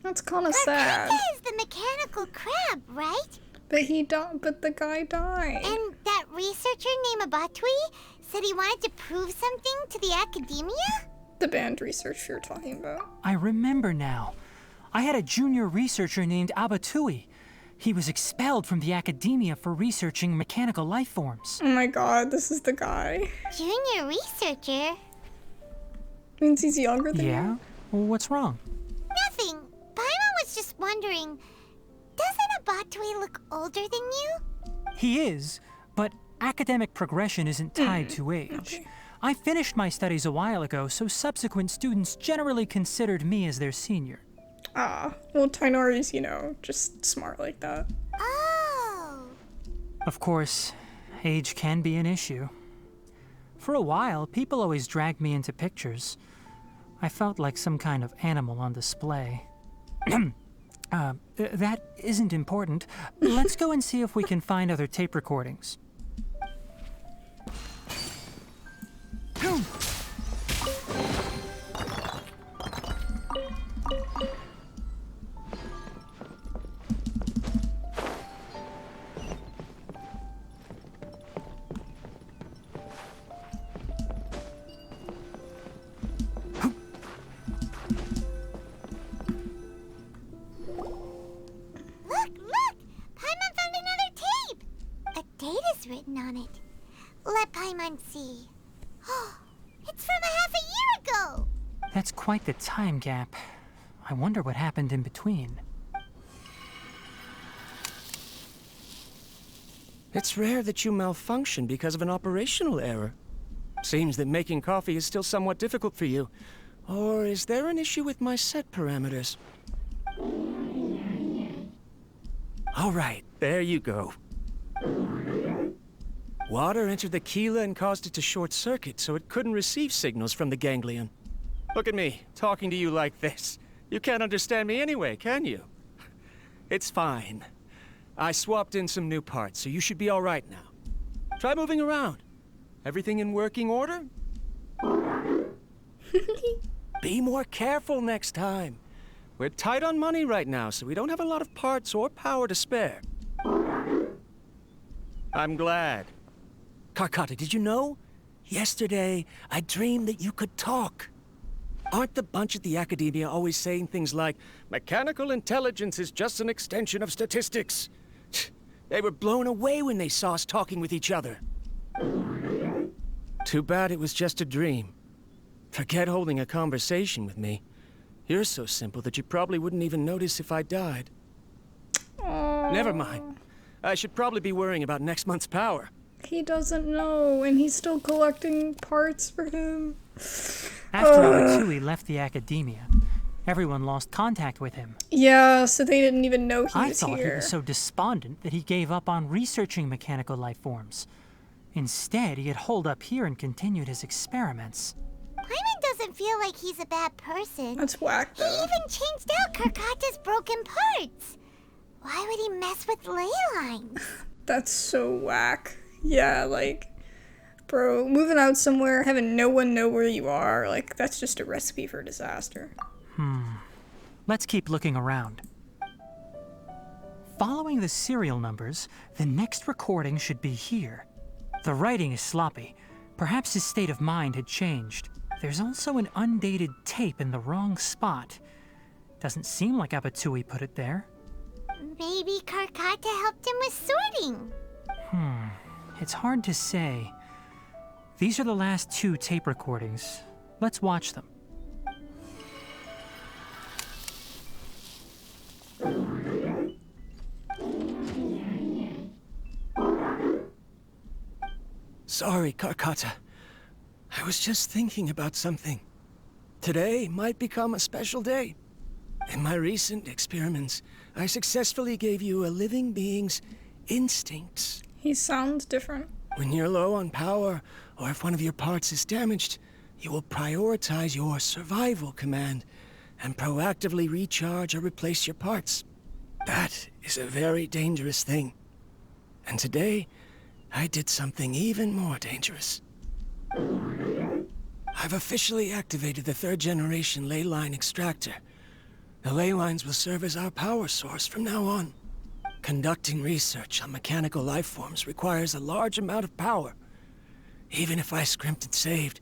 That's kind of sad. Kakata is the mechanical crab, right? But the guy died. And that researcher named Abatui said he wanted to prove something to the Academia? The band research you're talking about. I remember now. I had a junior researcher named Abatui. He was expelled from the Academia for researching mechanical life forms. Oh my god, this is the guy. Junior researcher? Means he's younger than you? Yeah? Well, what's wrong? Nothing. Paimon was just wondering, doesn't Abatui look older than you? He is, but academic progression isn't tied to age. Okay. I finished my studies a while ago, so subsequent students generally considered me as their senior. Ah, well, Tighnari's, just smart like that. Oh. Of course, age can be an issue. For a while, people always dragged me into pictures. I felt like some kind of animal on display. That isn't important. Let's go and see if we can find other tape recordings. Look! Paimon found another tape! A date is written on it. Let Paimon see. Oh, it's from a half a year ago! That's quite the time gap. I wonder what happened in between. It's rare that you malfunction because of an operational error. Seems that making coffee is still somewhat difficult for you. Or is there an issue with my set parameters? All right, there you go. Water entered the chela and caused it to short-circuit, so it couldn't receive signals from the ganglion. Look at me, talking to you like this. You can't understand me anyway, can you? It's fine. I swapped in some new parts, so you should be all right now. Try moving around. Everything in working order? Be more careful next time. We're tight on money right now, so we don't have a lot of parts or power to spare. I'm glad. Karkata, did you know? Yesterday, I dreamed that you could talk. Aren't the bunch at the Academia always saying things like, mechanical intelligence is just an extension of statistics? They were blown away when they saw us talking with each other. Too bad it was just a dream. Forget holding a conversation with me. You're so simple that you probably wouldn't even notice if I died. Never mind. I should probably be worrying about next month's power. He doesn't know, and he's still collecting parts for him. After Abatsui left the Academia, everyone lost contact with him. Yeah, so they didn't even know he I was thought here. he was so despondent that he gave up on researching mechanical life forms. Instead, he had holed up here and continued his experiments. Paimon doesn't feel like he's a bad person. That's whack, He though. even changed out Karkata's broken parts. Why would he mess with ley lines? That's so whack. Yeah, like, bro, moving out somewhere, having no one know where you are, like, that's just a recipe for disaster. Let's keep looking around. Following the serial numbers, the next recording should be here. The writing is sloppy. Perhaps his state of mind had changed. There's also an undated tape in the wrong spot. Doesn't seem like Abatsui put it there. Maybe Karkata helped him with sorting. It's hard to say. These are the last 2 tape recordings. Let's watch them. Sorry, Karkata. I was just thinking about something. Today might become a special day. In my recent experiments, I successfully gave you a living being's instincts. He sounds different. When you're low on power, or if one of your parts is damaged, you will prioritize your survival command and proactively recharge or replace your parts. That is a very dangerous thing. And today, I did something even more dangerous. I've officially activated the 3rd generation ley line extractor. The ley lines will serve as our power source from now on. Conducting research on mechanical life forms requires a large amount of power. Even if I scrimped and saved,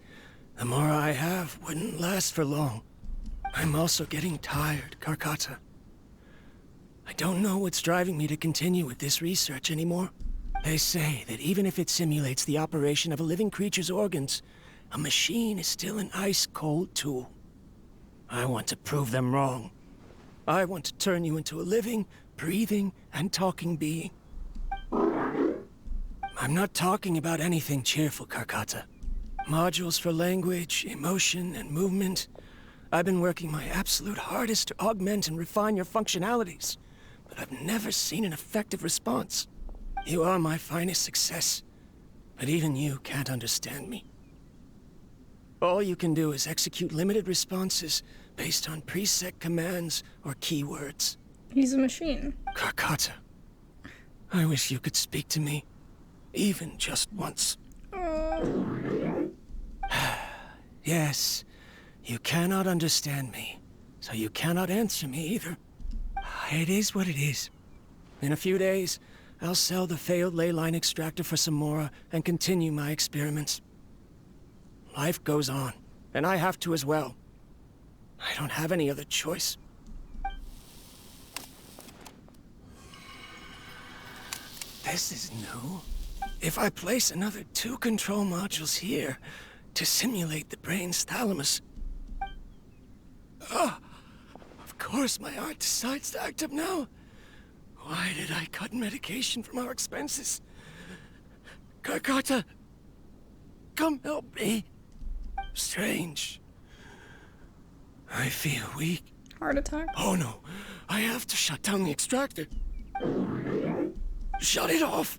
the more I have wouldn't last for long. I'm also getting tired, Karkata. I don't know what's driving me to continue with this research anymore. They say that even if it simulates the operation of a living creature's organs, a machine is still an ice-cold tool. I want to prove them wrong. I want to turn you into a living, breathing, and talking being. I'm not talking about anything cheerful, Karkata. Modules for language, emotion, and movement. I've been working my absolute hardest to augment and refine your functionalities, but I've never seen an effective response. You are my finest success, but even you can't understand me. All you can do is execute limited responses based on preset commands or keywords. He's a machine. Karkata, I wish you could speak to me, even just once. Yes, you cannot understand me, so you cannot answer me either. It is what it is. In a few days, I'll sell the failed ley line extractor for some more and continue my experiments. Life goes on, and I have to as well. I don't have any other choice. This is new. If I place another 2 control modules here to simulate the brain's thalamus... Of course my heart decides to act up now. Why did I cut medication from our expenses? Kakata, come help me. Strange. I feel weak. Heart attack? Oh no, I have to shut down the extractor. Shut it off.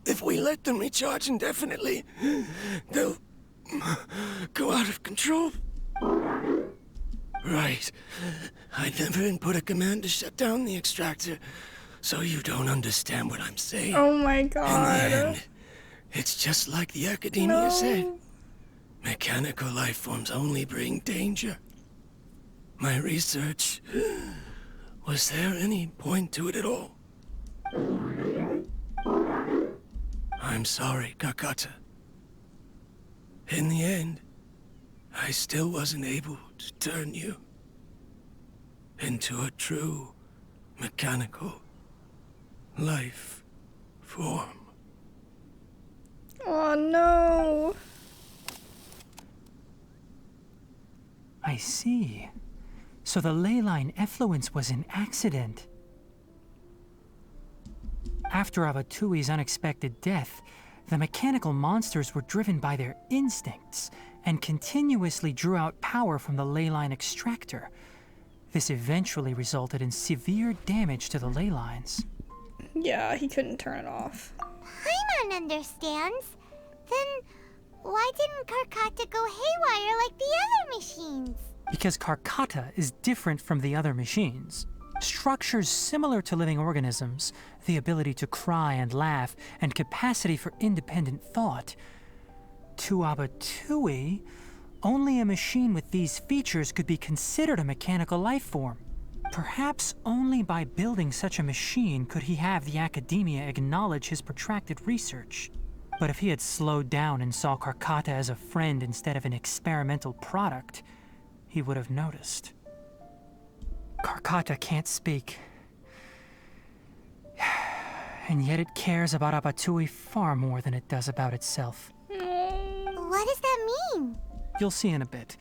If we let them recharge indefinitely, they'll go out of control. Right. I never input a command to shut down the extractor, so you don't understand what I'm saying. Oh my In god. the end, it's just like the academia said. Mechanical life forms only bring danger. My research... Was there any point to it at all? I'm sorry, Kakata. In the end, I still wasn't able to turn you into a true mechanical life form. Oh no. I see. So the ley line effluence was an accident. After Abatui's unexpected death, the mechanical monsters were driven by their instincts and continuously drew out power from the ley line extractor. This eventually resulted in severe damage to the ley lines. Yeah, he couldn't turn it off. Paimon understands. Then why didn't Karkata go haywire like the other machines? Because Karkata is different from the other machines. Structures similar to living organisms, the ability to cry and laugh, and capacity for independent thought. To Abatui, only a machine with these features could be considered a mechanical life form. Perhaps only by building such a machine could he have the academia acknowledge his protracted research. But if he had slowed down and saw Karkata as a friend instead of an experimental product, he would have noticed. Karkata can't speak. And yet it cares about Abatui far more than it does about itself. What does that mean? You'll see in a bit.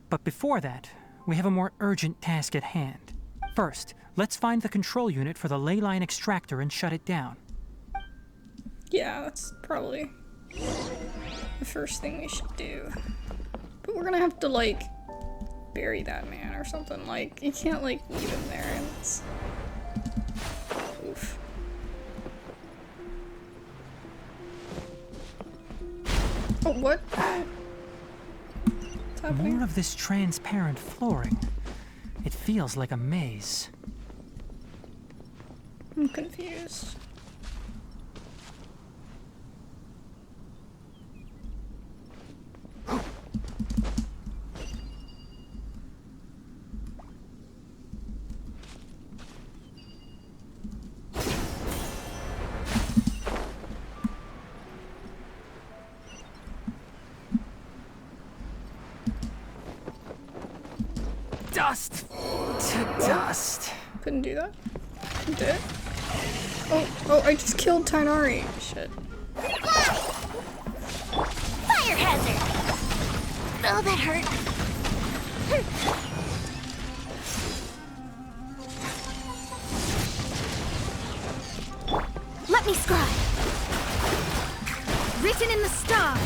But before that, we have a more urgent task at hand. First, let's find the control unit for the ley line extractor and shut it down. Yeah, that's probably the first thing we should do. But we're gonna have to, like, bury that man or something. Like, you can't, like, leave him there and it's... Oof. Oh, what? What's happening? More of this transparent flooring. It feels like a maze. I'm confused. Dust to dust. Couldn't do that. You did? Oh, I just killed Tighnari. Shit. Fire hazard! Oh, that hurt. Let me scribe. Written in the stars.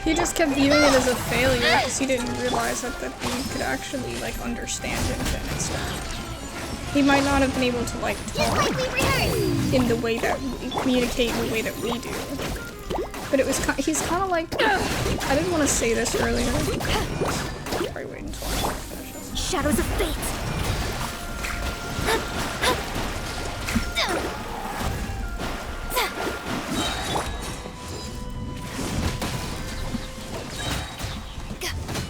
He just kept viewing it as a failure because he didn't realize that the thing could actually, like, understand him to an extent. He might not have been able to, like, talk in the way that we communicate in the way that we do. But it was he's kind of like, I didn't want to say this earlier. Probably wait until I finish this. Shadows of fate.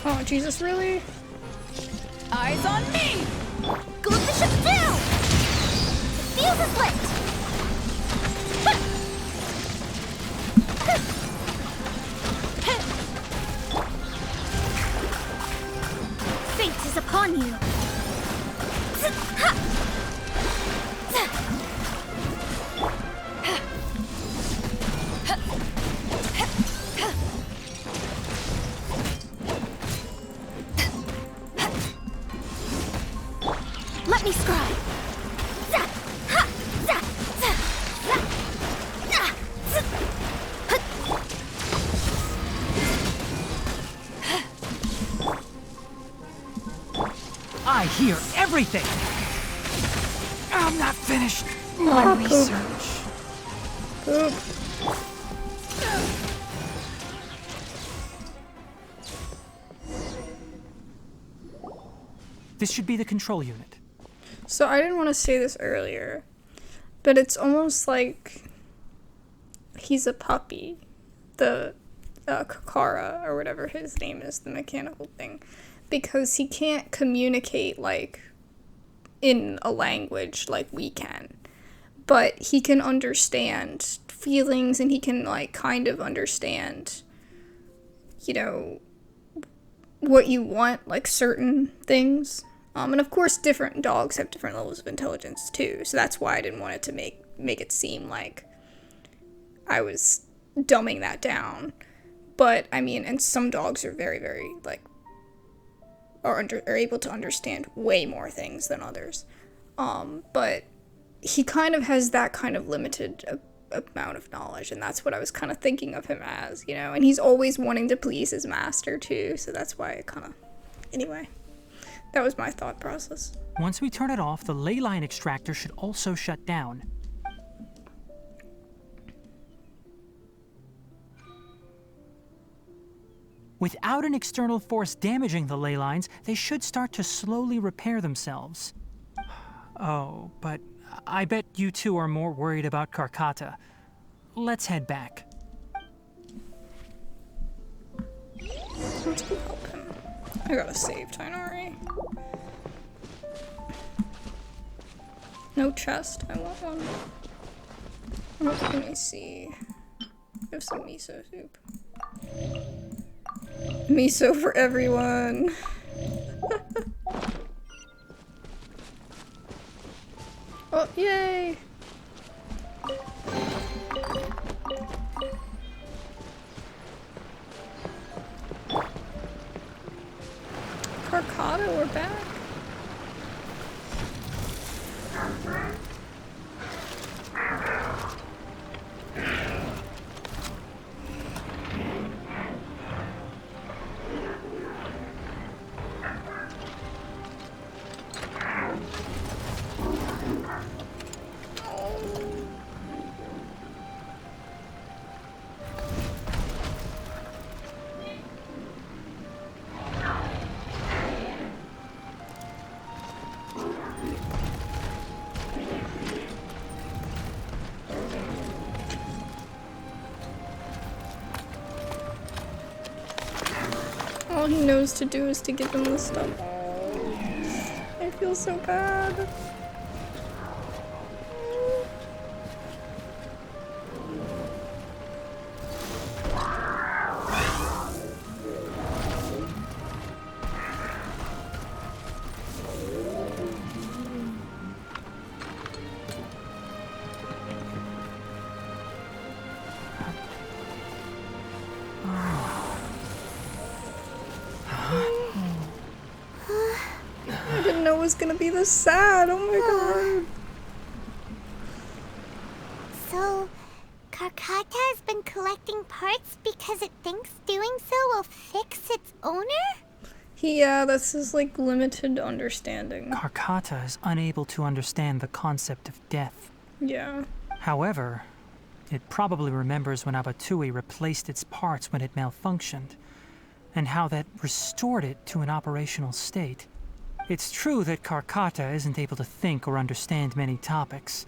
Oh, Jesus, really? Eyes on me! Goldfish up down! The fuse is lit! hear everything. I'm not finished my research. Poop. This should be the control unit. So I didn't want to say this earlier, but it's almost like he's a puppy. The Kakara, or whatever his name is, the mechanical thing. Because he can't communicate, like, in a language like we can. But he can understand feelings, and he can, like, kind of understand, you know, what you want, like certain things. And of course different dogs have different levels of intelligence too, so that's why I didn't want it to make it seem like I was dumbing that down. But I mean, and some dogs are very, very like are able to understand way more things than others. But he kind of has that kind of limited amount of knowledge, and that's what I was kind of thinking of him as, you know, and he's always wanting to please his master too, so that's why it kind of, anyway, that was my thought process. Once we turn it off, the ley line extractor should also shut down. Without an external force damaging the ley lines, they should start to slowly repair themselves. Oh, but I bet you two are more worried about Karkata. Let's head back. Let's go help him. I gotta save Tighnari. No chest, I want one. Oh, let me see. I have some miso soup. Miso for everyone. Oh, yay! Karkata, we're back. All he knows to do is to give him the stuff. Oh, I feel so bad. I didn't know it was gonna be this sad. Oh my god. So, Karkata has been collecting parts because it thinks doing so will fix its owner? Yeah, that's his like limited understanding. Karkata is unable to understand the concept of death. Yeah. However, it probably remembers when Abatui replaced its parts when it malfunctioned, and how that restored it to an operational state. It's true that Karkata isn't able to think or understand many topics,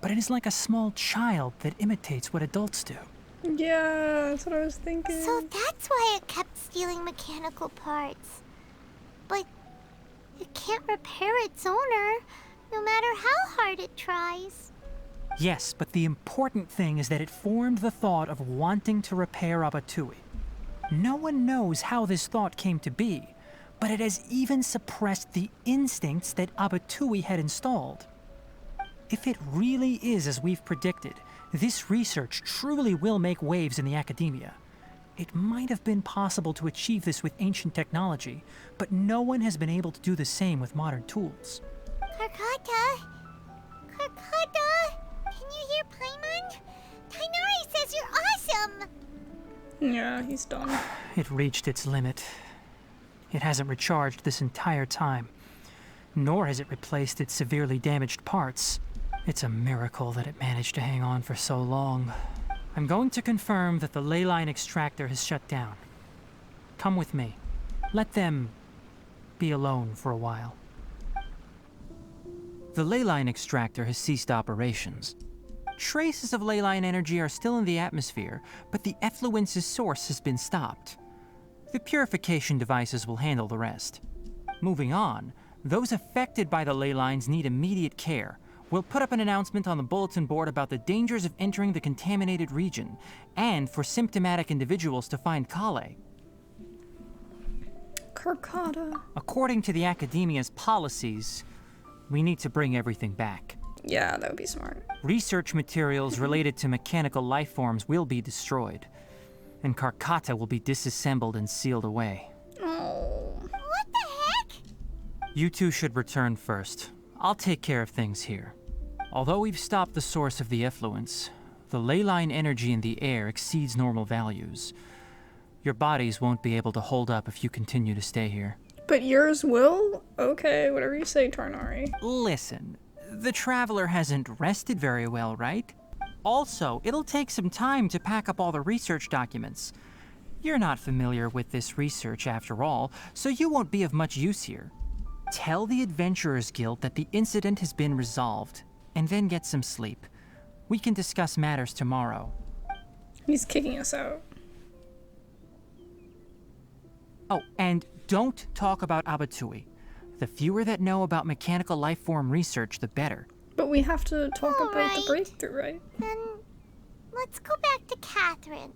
but it is like a small child that imitates what adults do. Yeah, that's what I was thinking. So that's why it kept stealing mechanical parts. But it can't repair its owner, no matter how hard it tries. Yes, but the important thing is that it formed the thought of wanting to repair Abatui. No one knows how this thought came to be, but it has even suppressed the instincts that Abatui had installed. If it really is as we've predicted, this research truly will make waves in the academia. It might have been possible to achieve this with ancient technology, but no one has been able to do the same with modern tools. Karkata? Karkata? Can you hear Paimon? Tighnari says you're awesome! Yeah, he's done. It reached its limit. It hasn't recharged this entire time. nor has it replaced its severely damaged parts. It's a miracle that it managed to hang on for so long. I'm going to confirm that the ley line extractor has shut down. Come with me. Let them be alone for a while. The ley line extractor has ceased operations. Traces of ley line energy are still in the atmosphere, but the effluence's source has been stopped. The purification devices will handle the rest. Moving on, those affected by the ley lines need immediate care. We'll put up an announcement on the bulletin board about the dangers of entering the contaminated region, and for symptomatic individuals to find Kale. Carcata. According to the Academia's policies, we need to bring everything back. Yeah, that would be smart. Research materials related to mechanical life forms will be destroyed, and Carcata will be disassembled and sealed away. Oh. What the heck? You two should return first. I'll take care of things here. Although we've stopped the source of the effluence, the ley line energy in the air exceeds normal values. Your bodies won't be able to hold up if you continue to stay here. But yours will? Okay, whatever you say, Tighnari. Listen, the Traveler hasn't rested very well, right? Also, it'll take some time to pack up all the research documents. You're not familiar with this research after all, so you won't be of much use here. Tell the Adventurers Guild that the incident has been resolved, and then get some sleep. We can discuss matters tomorrow. He's kicking us out. Oh, and don't talk about Abatui. The fewer that know about mechanical life form research, the better. But we have to talk about the Alright. breakthrough, right? Then let's go back to Catherine.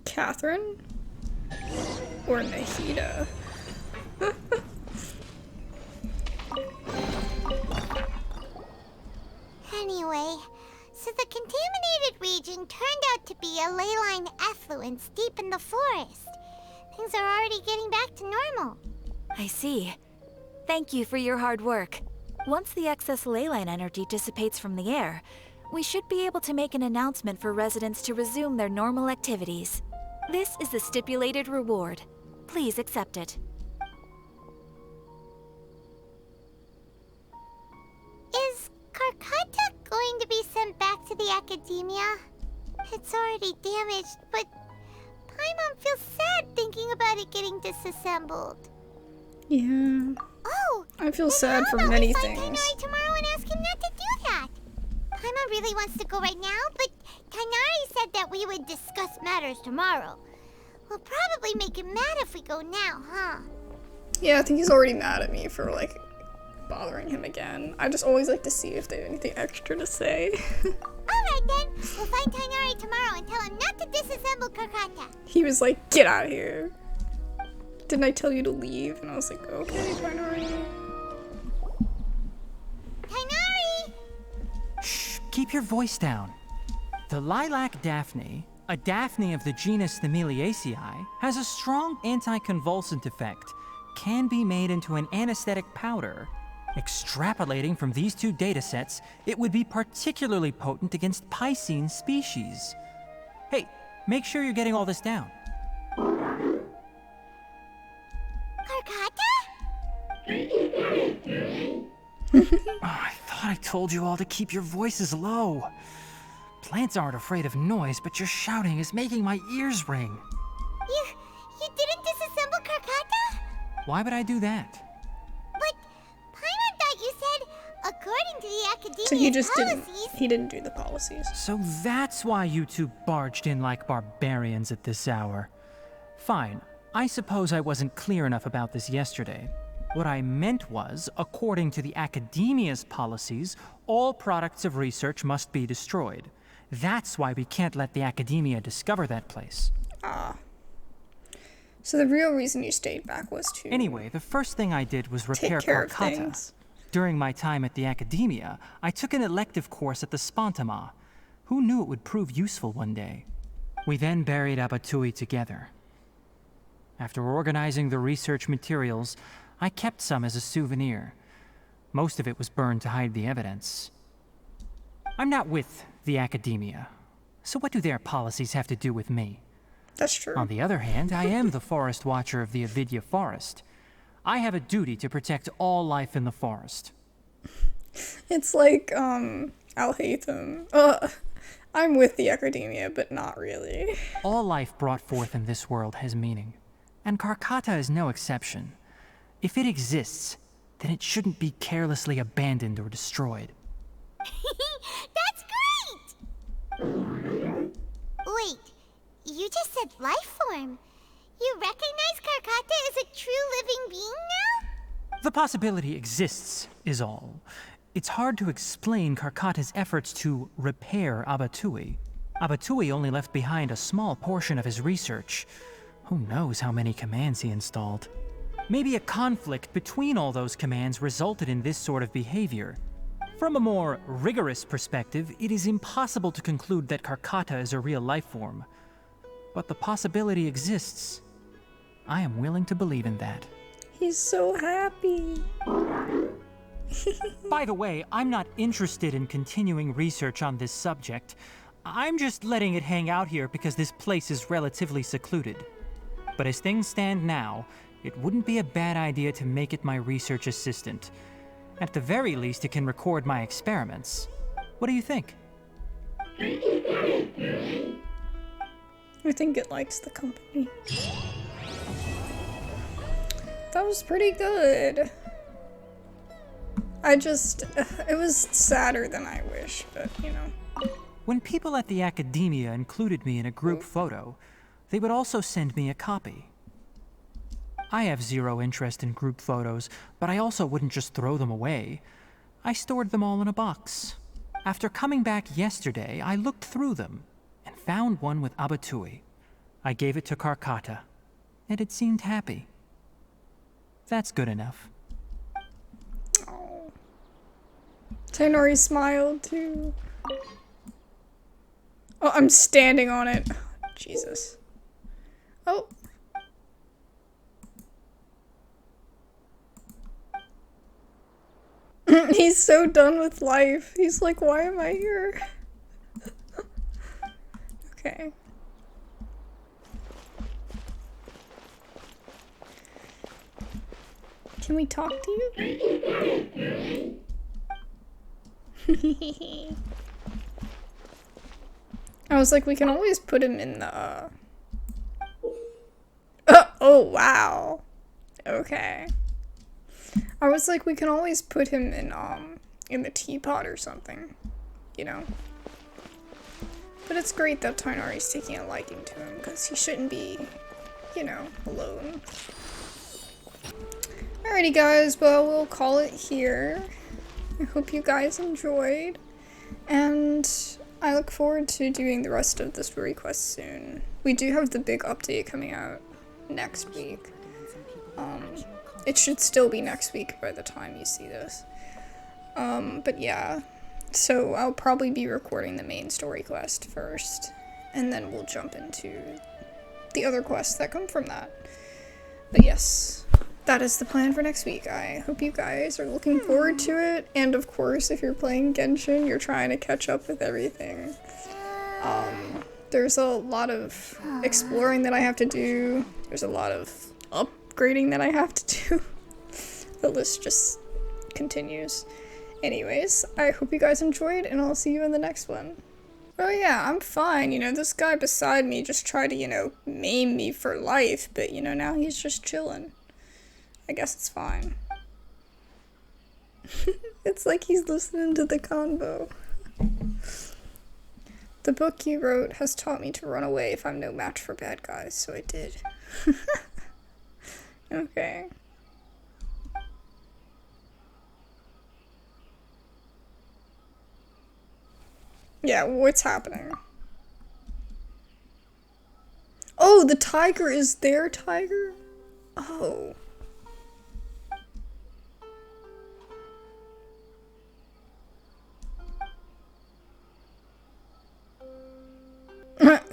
Catherine? Or Nahida? Anyway, so the contaminated region turned out to be a ley line effluence deep in the forest. Things are already getting back to normal. I see. Thank you for your hard work. Once the excess ley line energy dissipates from the air, we should be able to make an announcement for residents to resume their normal activities. This is the stipulated reward. Please accept it. Is Carcata going to be sent back to the Academia? It's already damaged, but Paimon feels sad thinking about it getting disassembled. Yeah. Oh! I feel then sad how for about many we find things. Tighnari tomorrow and ask him not to do that? Paimon really wants to go right now, but Tighnari said that we would discuss matters tomorrow. We'll probably make him mad if we go now, huh? Yeah, I think he's already mad at me for, like, bothering him again. I just always like to see if they have anything extra to say. Alright then, we'll find Tighnari tomorrow and tell him not to disassemble Carcata. He was like, get out of here. Didn't I tell you to leave? And I was like, okay, Tighnari. Tighnari! Shh, keep your voice down. The lilac daphne, a daphne of the genus Thameliaceae, has a strong anticonvulsant effect, can be made into an anesthetic powder. Extrapolating from these two datasets, it would be particularly potent against Piscine species. Hey, make sure you're getting all this down. Carcata? I thought I told you all to keep your voices low. Plants aren't afraid of noise, but your shouting is making my ears ring. You didn't disassemble Carcata? Why would I do that? But Paimon thought you said, according to the Academia's So he just policies... he didn't do the policies. So that's why you two barged in like barbarians at this hour. Fine, I suppose I wasn't clear enough about this yesterday. What I meant was, according to the Academia's policies, all products of research must be destroyed. That's why we can't let the Academia discover that place. Ah. So the real reason you stayed back was to Anyway, the first thing I did was repair take care of Carcata. things. During my time at the Academia, I took an elective course at the Spontama. Who knew it would prove useful one day? We then buried Abatui together. After organizing the research materials, I kept some as a souvenir. Most of it was burned to hide the evidence. I'm not with the Academia, so what do their policies have to do with me? That's true. On the other hand, I am the Forest Watcher of the Avidya Forest. I have a duty to protect all life in the forest. It's like, Al-Haytham. I'm with the academia, but not really. All life brought forth in this world has meaning, and Karkata is no exception. If it exists, then it shouldn't be carelessly abandoned or destroyed. That's great! Wait, you just said life form. You recognize Karkata as a true living being now? The possibility exists, is all. It's hard to explain Karkata's efforts to repair Abatui. Abatui only left behind a small portion of his research. Who knows how many commands he installed? Maybe a conflict between all those commands resulted in this sort of behavior. From a more rigorous perspective, it is impossible to conclude that Karkata is a real life form. But the possibility exists. I am willing to believe in that. He's so happy. By the way, I'm not interested in continuing research on this subject. I'm just letting it hang out here because this place is relatively secluded. But as things stand now, it wouldn't be a bad idea to make it my research assistant. At the very least, it can record my experiments. What do you think? I think it likes the company. That was pretty good. It was sadder than I wish, but you know. When people at the academia included me in a group photo, they would also send me a copy. I have zero interest in group photos, but I also wouldn't just throw them away. I stored them all in a box. After coming back yesterday, I looked through them and found one with Abatui. I gave it to Karkata, and it seemed happy. That's good enough. Oh. Tighnari smiled too. Oh, I'm standing on it. Jesus. Oh. He's so done with life. He's like, why am I here? Okay. Can we talk to you? I was like, we can always put him in the, oh, wow. Okay. I was like, we can always put him in the teapot or something, you know? But it's great that Tighnari's taking a liking to him, because he shouldn't be, you know, alone. Alrighty guys, well, we'll call it here. I hope you guys enjoyed, and I look forward to doing the rest of the story quest soon. We do have the big update coming out next week. It should still be next week by the time you see this. But yeah, so I'll probably be recording the main story quest first, and then we'll jump into the other quests that come from that. But yes, that is the plan for next week. I hope you guys are looking forward to it, and of course, if you're playing Genshin, you're trying to catch up with everything. There's a lot of exploring that I have to do. There's a lot of upgrading that I have to do. The list just continues. Anyways, I hope you guys enjoyed, and I'll see you in the next one. Oh yeah, I'm fine. You know, this guy beside me just tried to, you know, maim me for life, but, you know, now he's just chilling. I guess it's fine. It's like he's listening to the convo. The book you wrote has taught me to run away if I'm no match for bad guys, so I did. Okay. Yeah, what's happening? Oh, the tiger is their tiger? Oh.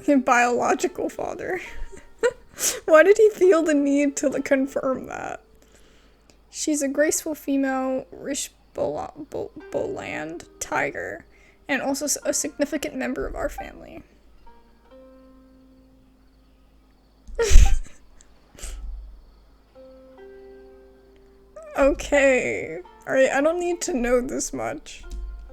Your biological father. Why did he feel the need to confirm that? She's a graceful female Rishboland tiger, and also a significant member of our family. Okay. Alright, I don't need to know this much.